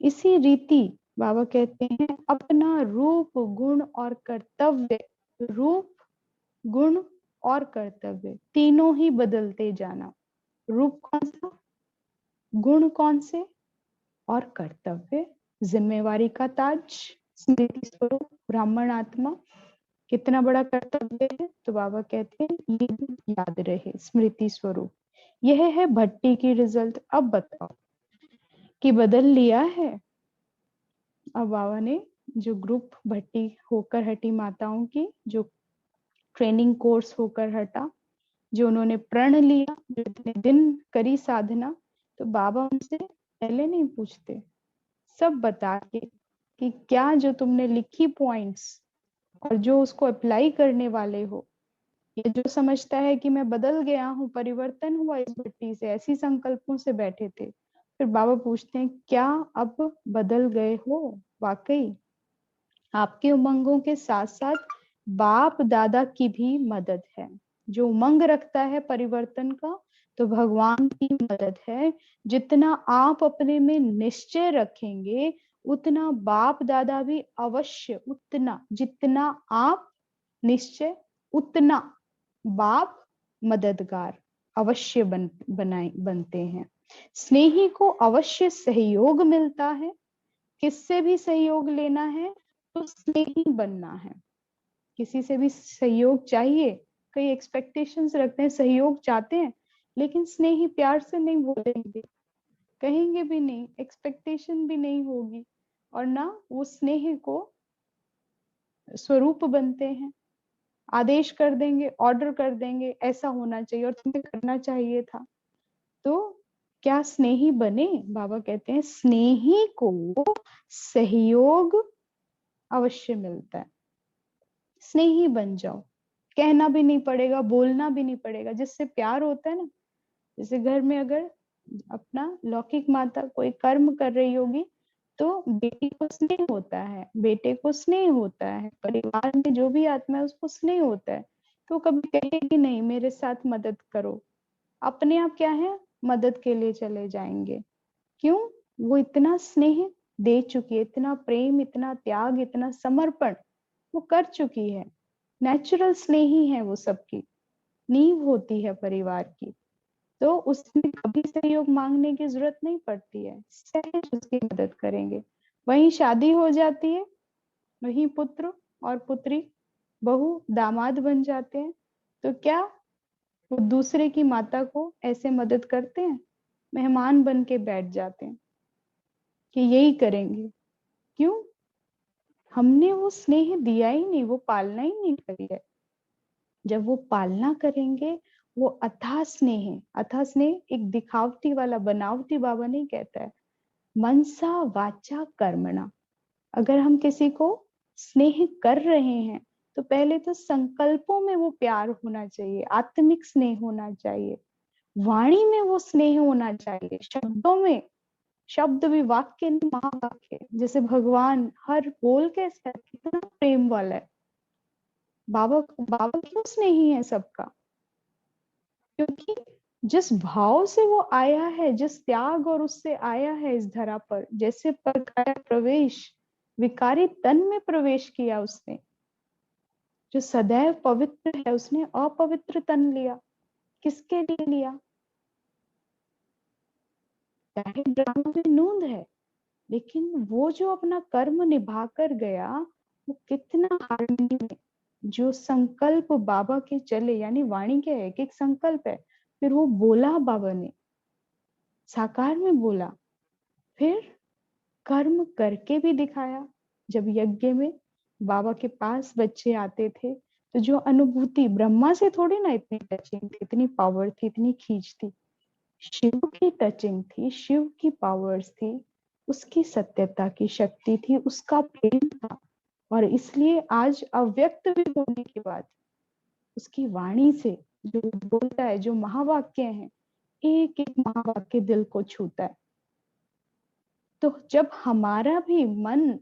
इसी रीति बाबा कहते हैं अपना रूप, गुण और कर्तव्य, रूप, गुण और कर्तव्य तीनों ही बदलते जाना। रूप कौन सा, गुण कौन से, और कर्तव्य, जिम्मेवारी का ताज, स्मृति स्वरूप ब्राह्मण आत्मा, कितना बड़ा कर्तव्य है। तो बाबा कहते हैं ये भी याद रहे, स्मृति स्वरूप। यह है भट्टी की रिजल्ट। अब बताओ कि बदल लिया है? अब बाबा ने जो ग्रुप भट्टी होकर हटी माताओं की, जो ट्रेनिंग कोर्स होकर हटा, जो उन्होंने प्रण लिया, जो इतने दिन करी साधना, तो बाबा उनसे पहले नहीं पूछते, सब बता के कि क्या जो तुमने लिखी पॉइंट्स और जो उसको अप्लाई करने वाले हो, ये जो समझता है कि मैं बदल गया हूँ, परिवर्तन हुआ इस भट्टी से, ऐसी संकल्पों से बैठे थे, फिर बाबा पूछते हैं क्या अब बदल गए हो? वाकई आपके उमंगों के साथ साथ बाप दादा की भी मदद है। जो उमंग रखता है परिवर्तन का, तो भगवान की मदद है। जितना आप अपने में निश्चय रखेंगे उतना बाप दादा भी अवश्य, उतना जितना आप निश्चय उतना बाप मददगार अवश्य बनते हैं। स्नेही को अवश्य सहयोग मिलता है। किससे भी सहयोग लेना है तो स्नेही बनना है। किसी से भी सहयोग चाहिए, कई एक्सपेक्टेशंस रखते हैं, सहयोग चाहते हैं, लेकिन स्नेही प्यार से नहीं बोलेंगे, कहेंगे भी नहीं, एक्सपेक्टेशन भी नहीं होगी, और ना वो स्नेह को स्वरूप बनते हैं। आदेश कर देंगे, ऑर्डर कर देंगे, ऐसा होना चाहिए और तुम्हें करना चाहिए था। तो क्या स्नेही बने? बाबा कहते हैं स्नेही को सहयोग अवश्य मिलता है। स्नेही बन जाओ, कहना भी नहीं पड़ेगा, बोलना भी नहीं पड़ेगा। जिससे प्यार होता है ना, जैसे घर में अगर अपना लौकिक माता कोई कर्म कर रही होगी तो बेटी को स्नेह होता है, बेटे को स्नेह होता है, परिवार में जो भी आत्मा है उसको स्नेह होता है, तो कभी कहेगी नहीं मेरे साथ मदद करो, अपने आप क्या है, मदद के लिए चले जाएंगे। क्यों? वो इतना स्नेह दे चुकी है, इतना प्रेम, इतना त्याग, इतना समर्पण वो कर चुकी है। नेचुरल स्नेही है वो, सबकी नींव होती है परिवार की। तो उसमें कभी सहयोग मांगने की जरूरत नहीं पड़ती है, सहज उसकी मदद करेंगे। वहीं शादी हो जाती है, वहीं पुत्र और पुत्री, बहू दामाद बन जाते हैं, तो क्या वो दूसरे की माता को ऐसे मदद करते हैं? मेहमान बन के बैठ जाते हैं कि यही करेंगे। क्यों? हमने वो स्नेह दिया ही नहीं, वो पालना ही नहीं करी है। जब वो पालना करेंगे, वो अथाह स्नेह है। अथाह स्नेह एक दिखावटी वाला, बनावटी बाबा नहीं कहता है। मनसा वाचा कर्मणा। अगर हम किसी को स्नेह कर रहे हैं तो पहले तो संकल्पों में वो प्यार होना चाहिए, आत्मिक स्नेह होना चाहिए, वाणी में वो स्नेह होना चाहिए, शब्दों में। शब्द भी वाक्य नहीं, महावाक्य। जैसे भगवान हर बोल के कितना प्रेम वाला है। बाबा बाबा क्यों स्नेही है सबका? क्योंकि जिस भाव से वो आया है, जिस त्याग और उससे आया है इस धरा पर, जैसे पर काया प्रवेश, विकारी तन में प्रवेश किया उसने। जो सदैव पवित्र है उसने अपवित्र तन लिया। किसके लिए लिया? चाहे ड्रामा में नूंद है, लेकिन वो जो अपना कर्म निभा कर गया, वो कितना हार्मनी में। जो संकल्प बाबा के चले, यानी वाणी क्या है, एक संकल्प है, फिर वो बोला बाबा ने, साकार में बोला, फिर कर्म करके भी दिखाया। जब यज्ञ में बाबा के पास बच्चे आते थे, तो जो अनुभूति, ब्रह्मा से थोड़ी ना इतनी टचिंग थी, इतनी पावर थी, इतनी खींच थी, शिव की टचिंग थी, शिव की पावर्स थी, उसकी सत्यता की शक्ति थी, उसका प्रेम था। और इसलिए आज अव्यक्त भी होने के बाद उसकी वाणी से जो बोलता है, जो महावाक्य हैं, एक एक महावाक्य दिल को छूता है। तो जब हमारा भी मन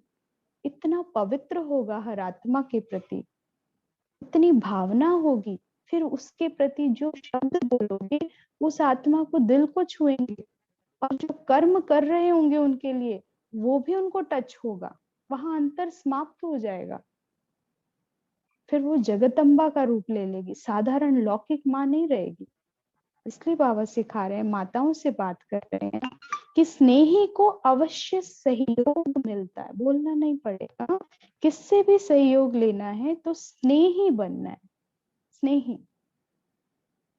इतना पवित्र होगा हर आत्मा के प्रति, इतनी भावना होगी, फिर उसके प्रति जो शब्द बोलोगे उस आत्मा को, दिल को छुएंगे। और जो कर्म कर रहे होंगे उनके लिए, वो भी उनको टच होगा। वहां अंतर समाप्त हो जाएगा। फिर वो जगदम्बा का रूप ले लेगी, साधारण लौकिक माँ नहीं रहेगी। इसलिए बाबा सिखा रहे हैं, माताओं से बात कर रहे हैं कि स्नेही को अवश्य सहयोग मिलता है। बोलना नहीं पड़ेगा, किससे भी सहयोग लेना है तो स्नेही बनना है। स्नेही,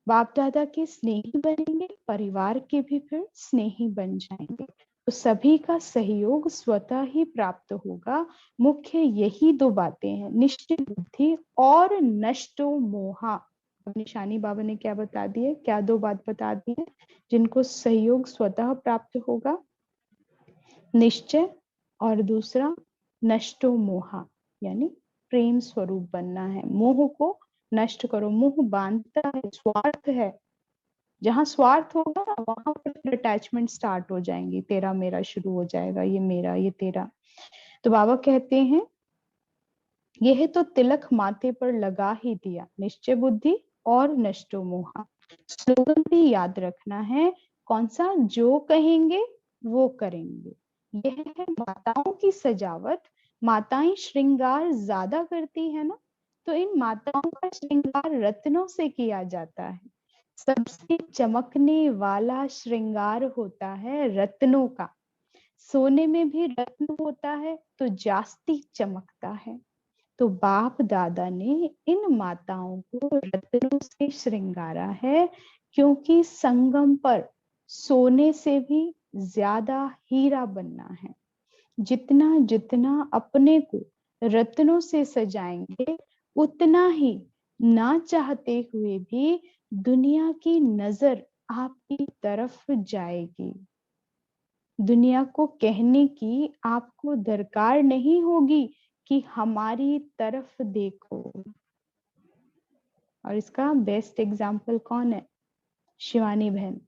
बाप दादा के स्नेही बनेंगे, परिवार के भी फिर स्नेही बन जाएंगे, तो सभी का सहयोग स्वतः ही प्राप्त होगा। मुख्य यही दो बातें हैं, निश्चय बुद्धि और नष्टो मोहा। निशानी बाबा ने क्या बता दिए, क्या दो बात बता दी है जिनको सहयोग स्वतः प्राप्त होगा? निश्चय, और दूसरा नष्टो मोहा, यानी प्रेम स्वरूप बनना है। मोह को नष्ट करो। मोह बांधता है, स्वार्थ है। जहां स्वार्थ होगा ना, वहां पर अटैचमेंट स्टार्ट हो जाएंगी, तेरा मेरा शुरू हो जाएगा, ये मेरा ये तेरा। तो बाबा कहते हैं, यह तो तिलक माथे पर लगा ही दिया, निश्चय बुद्धि और नष्टो मोहा। स्लोगन भी याद रखना है, कौन सा? जो कहेंगे वो करेंगे। यह है माताओं की सजावट। माताएं श्रृंगार ज्यादा करती है ना, तो इन माताओं का श्रृंगार रत्नों से किया जाता है। सबसे चमकने वाला श्रृंगार होता है रत्नों का। सोने में भी रत्न होता है तो जास्ती चमकता है। तो बाप दादा ने इन माताओं को रत्नों से श्रृंगारा है, क्योंकि संगम पर सोने से भी ज्यादा हीरा बनना है। जितना जितना अपने को रत्नों से सजाएंगे, उतना ही ना चाहते हुए भी दुनिया की नजर आपकी तरफ जाएगी। दुनिया को कहने की आपको दरकार नहीं होगी कि हमारी तरफ देखो। और इसका बेस्ट एग्जाम्पल कौन है? शिवानी बहन।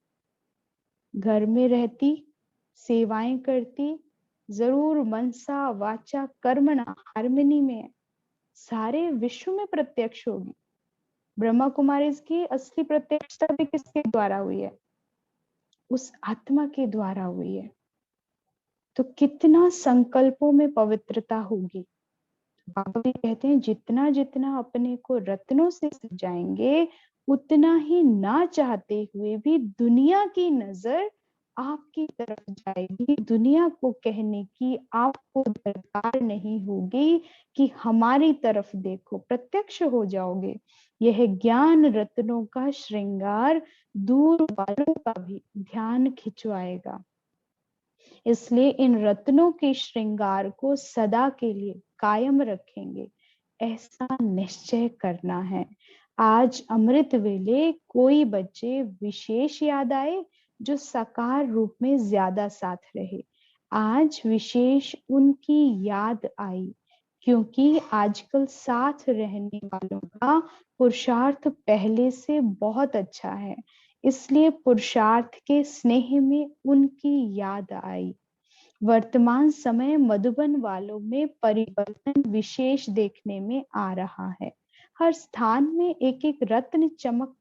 घर में रहती, सेवाएं करती, जरूर मनसा वाचा कर्मणा हार्मनी में है, सारे विश्व में प्रत्यक्ष होगी। ब्रह्मा कुमारी की असली प्रत्यक्षता भी किसके द्वारा हुई है? उस आत्मा के द्वारा हुई है। तो कितना संकल्पों में पवित्रता होगी। बाबा भी कहते हैं, जितना जितना अपने को रत्नों से सजाएंगे, उतना ही ना चाहते हुए भी दुनिया की नजर आपकी तरफ जाएगी। दुनिया को कहने की आपको दरकार नहीं होगी कि हमारी तरफ देखो, प्रत्यक्ष हो जाओगे। यह ज्ञान रत्नों का श्रृंगार दूर वालों का भी ध्यान खिंचवाएगा। इसलिए इन रत्नों के श्रृंगार को सदा के लिए कायम रखेंगे, ऐसा निश्चय करना है। आज अमृत वेले कोई बच्चे विशेष याद आए जो साकार रूप में ज्यादा साथ रहे। आज विशेष उनकी याद आई, क्योंकि आजकल साथ रहने वालों का पुरुषार्थ पहले से बहुत अच्छा है, इसलिए पुरुषार्थ के स्नेह में उनकी याद आई। वर्तमान समय मधुबन वालों में परिवर्तन विशेष देखने में आ रहा है। हर स्थान में एक एक रत्न चमक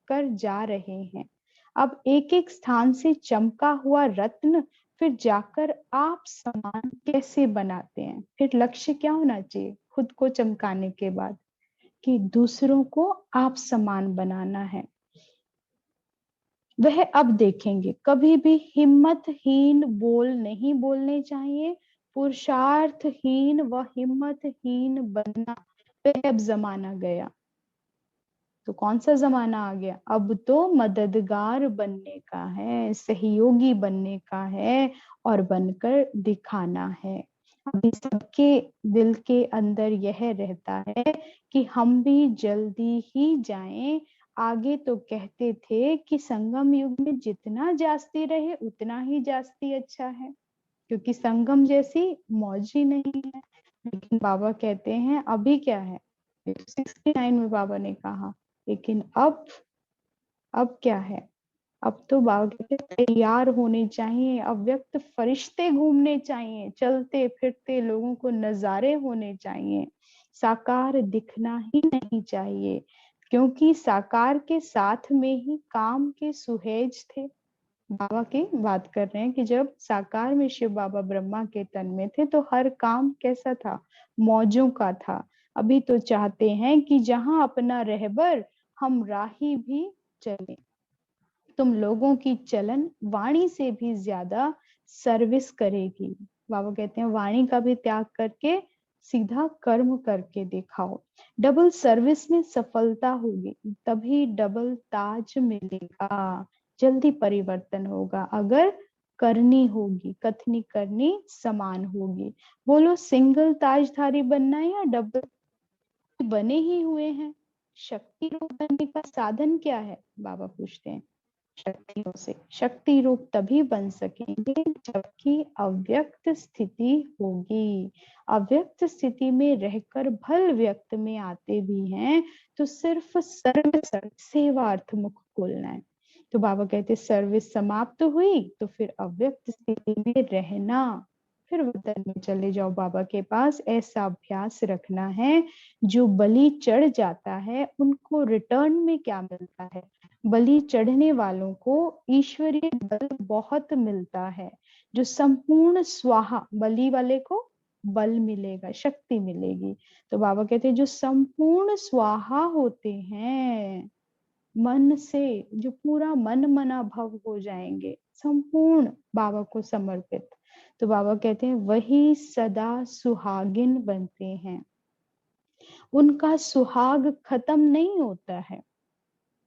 कर जा रहे हैं। अब एक एक स्थान से चमका हुआ रत्न फिर जाकर आप समान कैसे बनाते हैं? फिर लक्ष्य क्या होना चाहिए खुद को चमकाने के बाद? कि दूसरों को आप समान बनाना है। वह अब देखेंगे, कभी भी हिम्मतहीन बोल नहीं बोलने चाहिए। पुरुषार्थहीन व हिम्मतहीन बनना वह अब जमाना गया। तो कौन सा जमाना आ गया? अब तो मददगार बनने का है, सहयोगी बनने का है और बनकर दिखाना है। अभी सबके दिल के अंदर यह रहता है कि हम भी जल्दी ही जाएं आगे। तो कहते थे कि संगम युग में जितना जास्ती रहे उतना ही जास्ती अच्छा है, क्योंकि संगम जैसी मौज ही नहीं है। लेकिन बाबा कहते हैं अभी क्या है, 69 में बाबा ने कहा, लेकिन अब क्या है? अब तो बाबा कहते तैयार होने चाहिए, अव्यक्त फरिश्ते घूमने चाहिए, चलते फिरते लोगों को नजारे होने चाहिए, साकार दिखना ही नहीं चाहिए, क्योंकि साकार के साथ में ही काम के सुहेज थे। बाबा की बात कर रहे हैं कि जब साकार में शिव बाबा ब्रह्मा के तन में थे तो हर काम कैसा था? मौजों का था। अभी तो चाहते हैं कि जहां अपना रहबर हम राही भी चले। तुम लोगों की चलन वाणी से भी ज्यादा सर्विस करेगी। बाबा कहते हैं वाणी का भी त्याग करके सीधा कर्म करके दिखाओ। डबल सर्विस में सफलता होगी, तभी डबल ताज मिलेगा। जल्दी परिवर्तन होगा अगर करनी होगी, कथनी करनी समान होगी। बोलो सिंगल ताजधारी बनना है या डबल? बने ही हुए हैं। शक्ति रूप बनने का साधन क्या है? बाबा पूछते हैं। शक्तियों से शक्ति रूप तभी बन सकेंगे जबकि अव्यक्त स्थिति होगी। अव्यक्त स्थिति में रहकर भल व्यक्त में आते भी हैं तो सिर्फ सर्व सेवार्थ मुख खोलना है। तो बाबा कहते सर्विस समाप्त हुई तो फिर अव्यक्त स्थिति में रहना, फिर वतन में चले जाओ बाबा के पास। ऐसा अभ्यास रखना है। जो बलि चढ़ जाता है उनको रिटर्न में क्या मिलता है? बलि चढ़ने वालों को ईश्वरीय बल बहुत मिलता है। जो संपूर्ण स्वाहा, बलि वाले को बल मिलेगा, शक्ति मिलेगी। तो बाबा कहते हैं जो संपूर्ण स्वाहा होते हैं मन से, जो पूरा मन मना भव हो जाएंगे, संपूर्ण बाबा को समर्पित, तो बाबा कहते हैं वही सदा सुहागिन बनते हैं। उनका सुहाग खत्म नहीं होता है।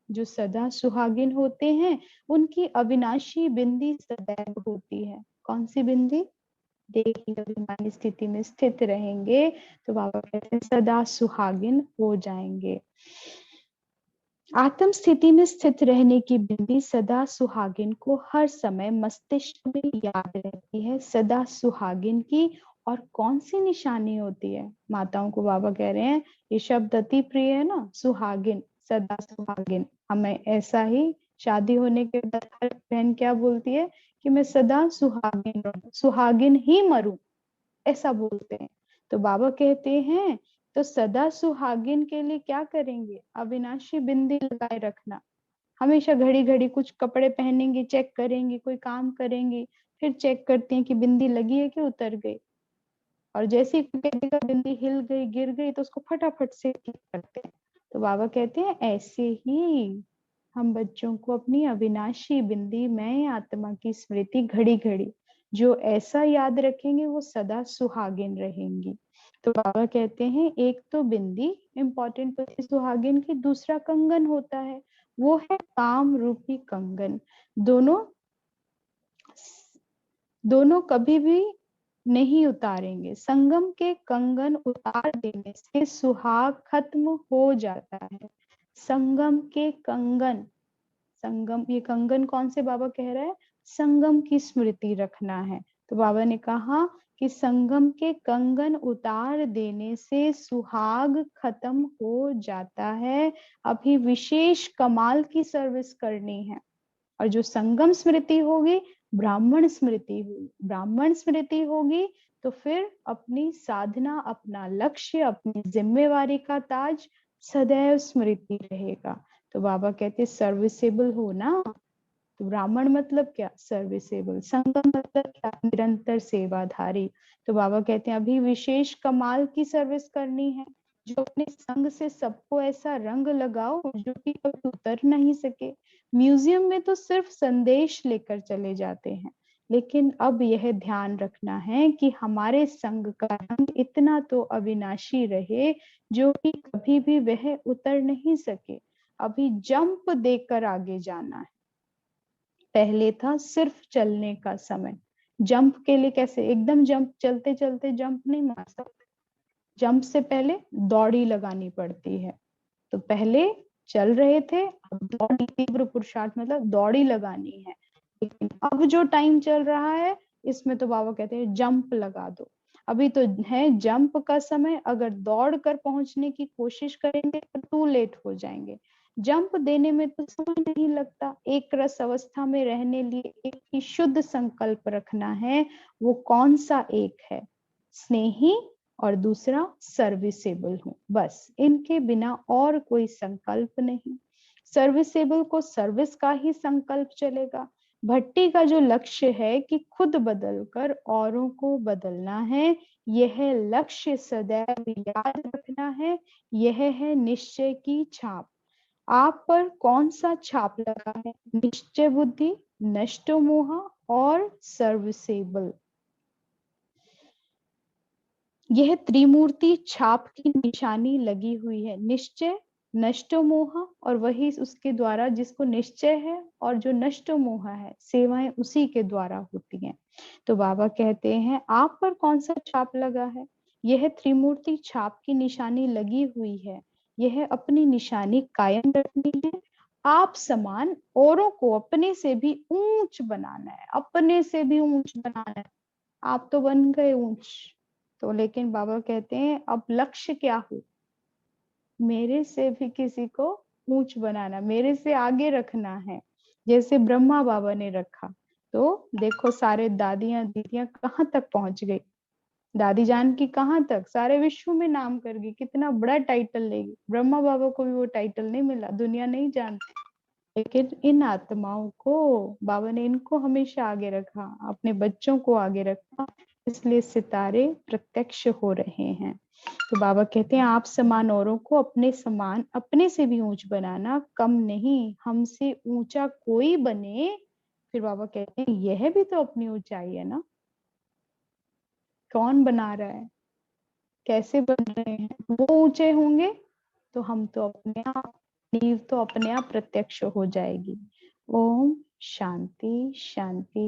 जो सदा सुहागिन होते हैं उनकी अविनाशी बिंदी सदैव होती है। कौन सी बिंदी? देखी अभिमानी स्थिति में स्थित रहेंगे तो बाबा कहते हैं सदा सुहागिन हो जाएंगे। आत्म स्थिति में स्थित रहने की बिंदी सदा सुहागिन को हर समय मस्तिष्क में याद रहती है। सदा सुहागिन की और कौन सी निशानी होती है? माताओं को बाबा कह रहे हैं ये शब्द अति प्रिय है ना, सुहागिन, सदा सुहागिन। हमें ऐसा ही शादी होने के बाद हर बहन क्या बोलती है कि मैं सदा सुहागिन रहूं, सुहागिन ही मरूं, ऐसा बोलते हैं। तो बाबा कहते हैं तो सदा सुहागिन के लिए क्या करेंगे? अविनाशी बिंदी लगाए रखना। हमेशा घड़ी घड़ी कुछ कपड़े पहनेंगे, चेक करेंगे, कोई काम करेंगे, फिर चेक करते हैं कि बिंदी लगी है कि उतर गई। और जैसे ही कहते बिंदी हिल गई, गिर गई, तो उसको फटाफट से ठीक करते हैं। तो बाबा कहते हैं ऐसे ही हम बच्चों को अपनी अविनाशी बिंदी, मैं आत्मा की स्मृति घड़ी घड़ी जो ऐसा याद रखेंगे वो सदा सुहागिन रहेंगी। तो बाबा कहते हैं एक तो बिंदी इम्पोर्टेंट होती है सुहागिन की, दूसरा कंगन होता है, वो है काम रूपी कंगन। दोनों दोनों कभी भी नहीं उतारेंगे। संगम के कंगन उतार देने से सुहाग खत्म हो जाता है। संगम के कंगन, संगम, ये कंगन कौन से बाबा कह रहे हैं? संगम की स्मृति रखना है। तो बाबा ने कहा कि संगम के कंगन उतार देने से सुहाग खत्म हो जाता है। अभी विशेष कमाल की सर्विस करनी है। और जो संगम स्मृति होगी, ब्राह्मण स्मृति होगी। ब्राह्मण स्मृति होगी तो फिर अपनी साधना, अपना लक्ष्य, अपनी जिम्मेवारी का ताज सदैव स्मृति रहेगा। तो बाबा कहते सर्विसेबल हो ना। तो ब्राह्मण मतलब क्या? सर्विसेबल। संगम मतलब क्या? निरंतर सेवाधारी। तो बाबा कहते हैं अभी विशेष कमाल की सर्विस करनी है, जो अपने संग से सबको ऐसा रंग लगाओ जो कि कभी उतर नहीं सके। म्यूजियम में तो सिर्फ संदेश लेकर चले जाते हैं, लेकिन अब यह ध्यान रखना है कि हमारे संग का रंग इतना तो अविनाशी रहे जो कि कभी भी वह उतर नहीं सके। अभी जंप देकर आगे जाना है। पहले था सिर्फ चलने का समय। जंप के लिए कैसे? एकदम जंप, चलते चलते जंप नहीं मार सकते। जंप से पहले दौड़ी लगानी पड़ती है। तो पहले चल रहे थे, अब दौड़ी, तीव्र पुरुषार्थ मतलब दौड़ी लगानी है। लेकिन अब जो टाइम चल रहा है, इसमें तो बाबा कहते हैं जंप लगा दो। अभी तो है जंप का समय, अगर दौड़ कर पहुंचने की कोशिश करेंगे तो टू लेट हो जाएंगे। जंप देने में तो समय नहीं लगता। एक रस अवस्था में रहने लिए एक ही शुद्ध संकल्प रखना है। वो कौन सा एक है? स्नेही, और दूसरा सर्विसेबल हूं। बस इनके बिना और कोई संकल्प नहीं। सर्विसेबल को सर्विस का ही संकल्प चलेगा। भट्टी का जो लक्ष्य है कि खुद बदलकर औरों को बदलना है, यह लक्ष्य सदैव याद रखना है। यह है निश्चय की छाप। आप पर कौन सा छाप लगा है? निश्चय बुद्धि, नष्टो मोह और सर्विसेबल। यह त्रिमूर्ति छाप की निशानी लगी हुई है। निश्चय, नष्टो मोह, और वही उसके द्वारा जिसको निश्चय है और जो नष्टो मोह है, सेवाएं उसी के द्वारा होती हैं। तो बाबा कहते हैं आप पर कौन सा छाप लगा है? यह त्रिमूर्ति छाप की निशानी लगी हुई है। यह अपनी निशानी कायम रखनी है। आप समान औरों को अपने से भी ऊंच बनाना है। अपने से भी ऊंच बनाना है। आप तो बन गए ऊंच, तो लेकिन बाबा कहते हैं अब लक्ष्य क्या हो? मेरे से भी किसी को ऊंच बनाना, मेरे से आगे रखना है, जैसे ब्रह्मा बाबा ने रखा। तो देखो सारे दादियां दीदियां कहाँ तक पहुंच गई। दादी जान की कहाँ तक, सारे विश्व में नाम कर गई, कितना बड़ा टाइटल लेगी। ब्रह्मा बाबा को भी वो टाइटल नहीं मिला, दुनिया नहीं जानती। लेकिन इन आत्माओं को बाबा ने, इनको हमेशा आगे रखा, अपने बच्चों को आगे रखा, इसलिए सितारे प्रत्यक्ष हो रहे हैं। तो बाबा कहते हैं आप समान औरों को अपने समान, अपने से भी ऊंच बनाना, कम नहीं, हमसे ऊंचा कोई बने। फिर बाबा कहते हैं यह भी तो अपनी ऊंचाई है ना। कौन बना रहा है? कैसे बन रहे हैं? वो ऊंचे होंगे तो हम तो अपने आप, नींव तो अपने आप प्रत्यक्ष हो जाएगी। ओम शांति शांति।